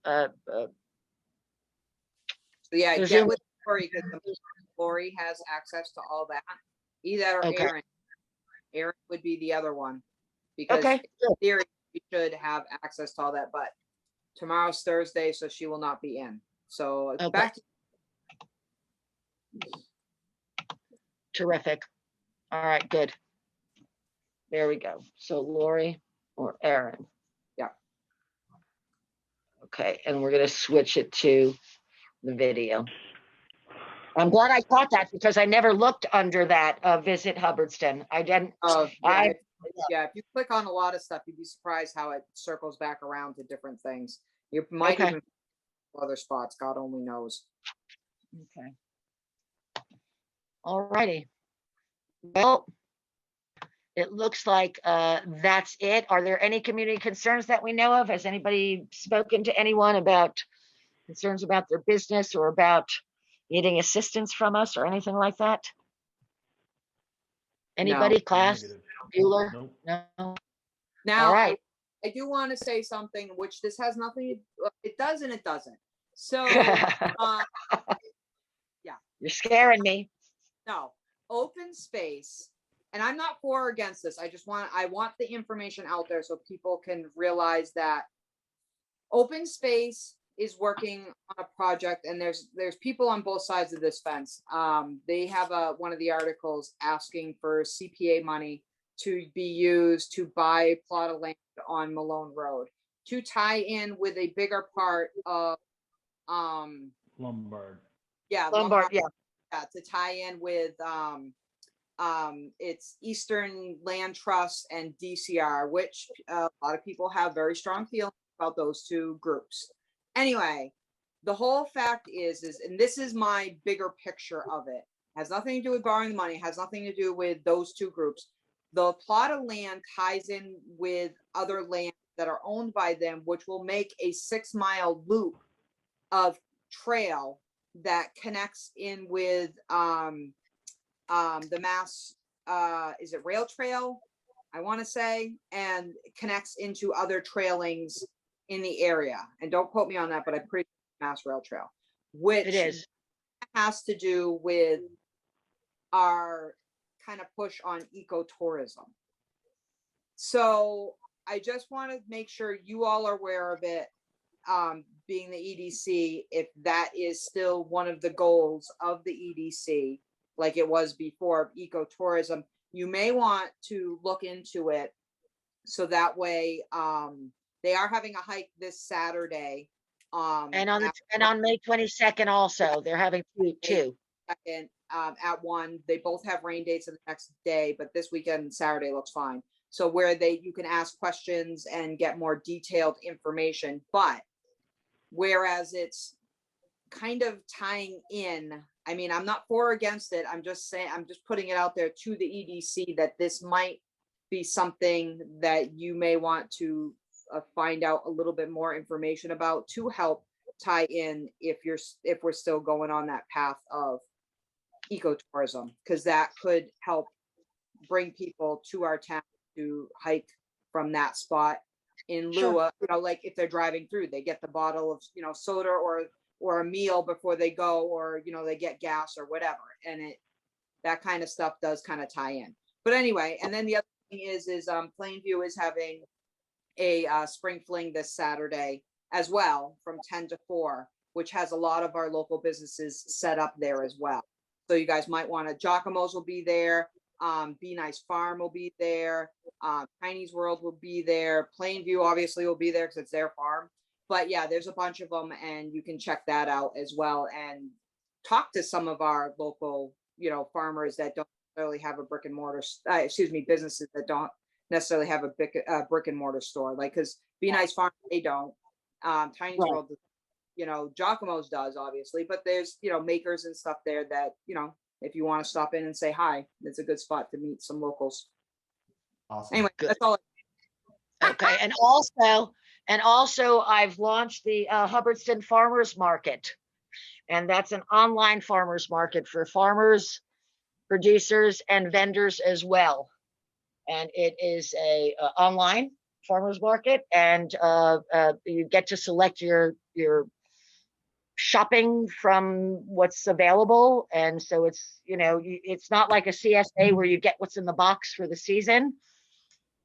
so yeah, the get Zoom. with Lori because Lori has access to all that. Either or Okay. Aaron would be the other one because in theory we should have access to all that, but tomorrow's Thursday, so she will not be in. So back to terrific. All right, good. There we go. So Lori or Aaron. Yeah. Okay, and we're gonna switch it to the video. I'm glad I caught that because I never looked under that visit Hubbardston. I didn't. If you click on a lot of stuff, you'd be surprised how it circles back around to different things. You might even other spots. God only knows. Okay. All righty. Well, it looks like that's it. Are there any community concerns that we know of? Has anybody spoken to anyone about concerns about their business or about needing assistance from us or anything like that? Anybody? No. Class? Negative. Bueller? Nope. No. Now, All right. I do want to say something, which this has nothing. It does and it doesn't. So, You're scaring me. no, open space. And I'm not for or against this. I want the information out there so people can realize that open space is working on a project and there's people on both sides of this fence. They have one of the articles asking for CPA money to be used to buy a plot of land on Malone Road to tie in with a bigger part of Lombard. Yeah, Lombard, yeah. To tie in with it's Eastern Land Trust and DCR, which a lot of people have very strong feelings about those two groups. Anyway, the whole fact is, and this is my bigger picture of it, has nothing to do with borrowing the money, has nothing to do with those two groups. The plot of land ties in with other land that are owned by them, which will make a 6-mile loop of trail that connects in with the Mass is it rail trail? I want to say, and connects into other trailings in the area. And don't quote me on that, but I'm pretty sure Mass Rail Trail, which It is. has to do with our kind of push on ecotourism. So I just want to make sure you all are aware of it, being the EDC, if that is still one of the goals of the EDC, like it was before, ecotourism. You may want to look into it so that way they are having a hike this Saturday. And on May 22nd also, they're having two. At 1. They both have rain dates the next day, but this weekend, Saturday, looks fine. So where you can ask questions and get more detailed information, but whereas it's kind of tying in, I mean, I'm not for or against it. I'm just saying, I'm just putting it out there to the EDC that this might be something that you may want to find out a little bit more information about to help tie in if we're still going on that path of ecotourism, because that could help bring people to our town to hike from that spot in lieu of, like if they're driving through, they get the bottle of, soda or a meal before they go, or, they get gas or whatever. And that kind of stuff does kind of tie in. But anyway, and then the other thing is Plainview is having a spring fling this Saturday as well from 10 to 4, which has a lot of our local businesses set up there as well. So you guys might want to, Giacomo's will be there. Be Nice Farm will be there. Tiny's World will be there. Plainview obviously will be there because it's their farm. But yeah, there's a bunch of them, and you can check that out as well and talk to some of our local, farmers that don't necessarily have a brick and mortar, businesses that don't necessarily have a brick and mortar store. Like, because Be Nice Farm, they don't. Tiny's World, Giacomo's does obviously, but there's, makers and stuff there that, if you want to stop in and say hi, it's a good spot to meet some locals. Awesome. Anyway, Good. that's all. Okay, and also I've launched the Hubbardston Farmers Market, and that's an online farmers market for farmers, producers, and vendors as well. And it is a online farmers market, and you get to select your shopping from what's available. And so it's, it's not like a CSA where you get what's in the box for the season.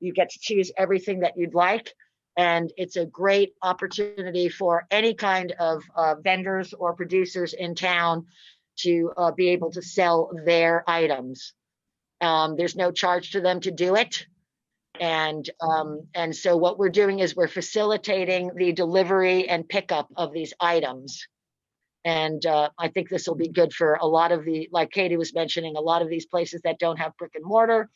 You get to choose everything that you'd like. And it's a great opportunity for any kind of vendors or producers in town to be able to sell their items. There's no charge to them to do it. And so what we're doing is we're facilitating the delivery and pickup of these items. And I think this will be good for a lot of like Katie was mentioning, a lot of these places that don't have brick and mortar.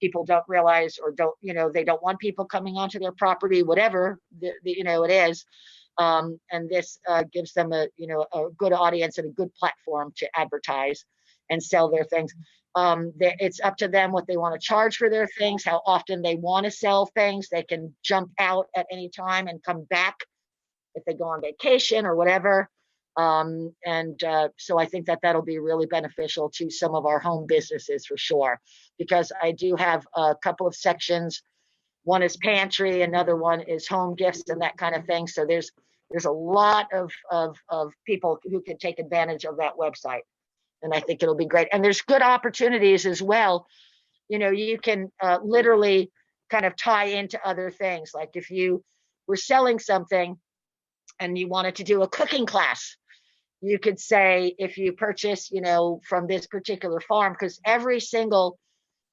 People don't realize, or don't, they don't want people coming onto their property, whatever, it is. And this gives them a good audience and a good platform to advertise and sell their things. It's up to them what they want to charge for their things, how often they want to sell things. They can jump out at any time and come back if they go on vacation or whatever. So I think that'll be really beneficial to some of our home businesses for sure, because I do have a couple of sections. One is pantry, another one is home gifts and that kind of thing. So there's a lot of people who can take advantage of that website. And I think it'll be great. And there's good opportunities as well. You can literally kind of tie into other things. Like if you were selling something and you wanted to do a cooking class, you could say, if you purchase, from this particular farm, because every single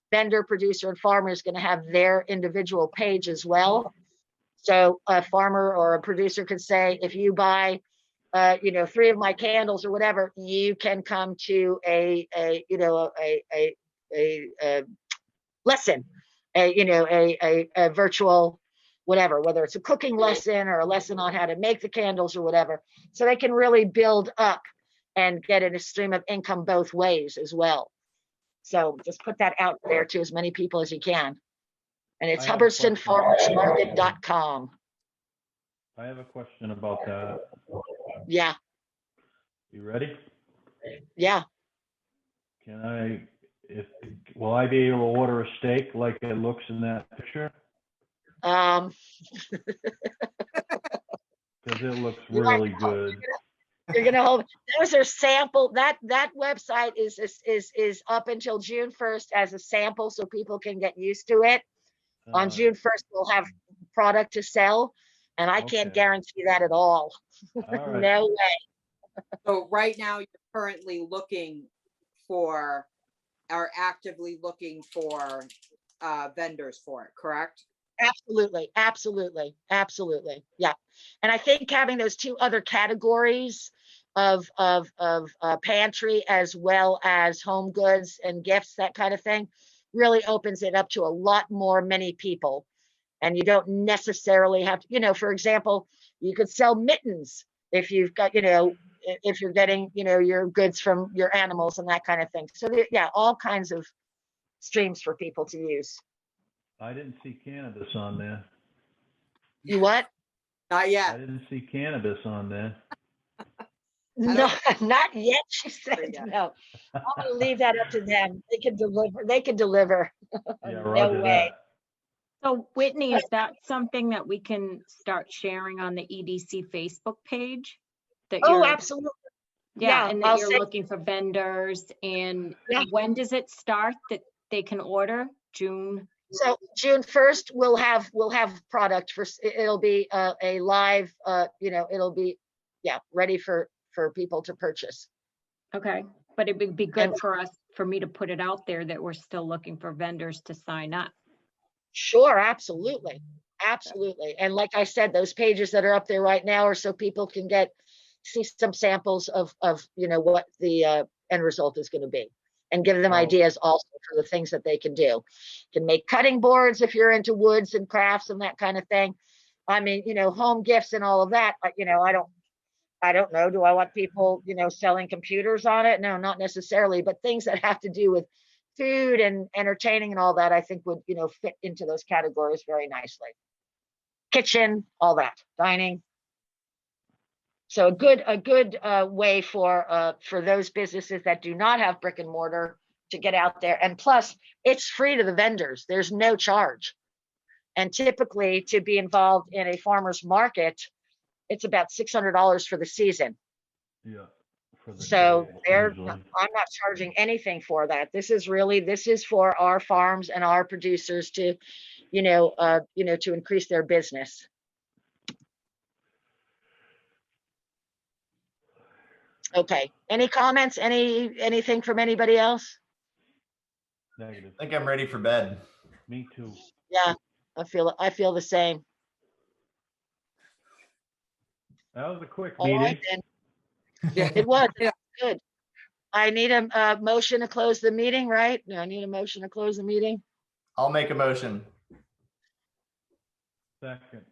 vendor, producer, and farmer is going to have their individual page as well. So a farmer or a producer could say, if you buy, 3 of my candles or whatever, you can come to a lesson, a virtual whatever, whether it's a cooking lesson or a lesson on how to make the candles or whatever. So they can really build up and get a stream of income both ways as well. So just put that out there to as many people as you can. And it's hubbardstonfarmersmarket.com. I have a question about that. Yeah. You ready? Yeah. Can I will I be able to order a steak like it looks in that picture? Um, Because it looks you are- really good. You're gonna hold, those are sample, that website is up until June 1st as a sample, so people can get used to it. On June 1st, we'll have product to sell, and I can't Okay. guarantee that at all. All right. No way. So right now, you're currently looking for, are actively looking for vendors for it, correct? Absolutely, absolutely, absolutely. Yeah. And I think having those two other categories of pantry as well as home goods and gifts, that kind of thing, really opens it up to a lot more many people. And you don't necessarily have to, for example, you could sell mittens if you've got, if you're getting, your goods from your animals and that kind of thing. So yeah, all kinds of streams for people to use. I didn't see cannabis on there. You what? Not I yet. didn't see cannabis on there. No, not yet, she said. yet. No, I'm gonna leave that up to them. They can deliver. They can deliver. Yeah, No roger way. that. So Whitney, is that something that we can start sharing on the EDC Facebook page? That Oh, you're, absolutely. yeah, yeah, and that I'll you're send- looking for vendors, and Yeah. when does it start that they can order? June? So June 1st, we'll have product for. It'll be a live. It'll be, ready for people to purchase. Okay, but it would be good And- for me to put it out there that we're still looking for vendors to sign up. Sure, absolutely, absolutely. And like I said, those pages that are up there right now are so people can see some samples of what the end result is going to be, and give them Oh. ideas also for the things that they can do. Can make cutting boards if you're into woods and crafts and that kind of thing. I mean, home gifts and all of that. I don't know. Do I want people, selling computers on it? No, not necessarily. But things that have to do with food and entertaining and all that, I think would, fit into those categories very nicely. Kitchen, all that, dining. So a good way for those businesses that do not have brick and mortar to get out there. And plus, it's free to the vendors. There's no charge. And typically, to be involved in a farmer's market, it's about $600 for the season. Yeah. For the So day, usually. I'm not charging anything for that. This is for our farms and our producers to, to increase their business. Okay. Any comments? Anything from anybody else? Negative. I think I'm ready for bed. Me too. Yeah, I feel the same. That was a quick All meeting. right then. It was Yeah. good. I need a motion to close the meeting, right? I need a motion to close the meeting. I'll make a motion. Second.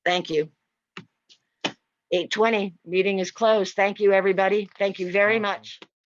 Thank you. 8:20, meeting is closed. Thank you, everybody. Thank you very Awesome. much.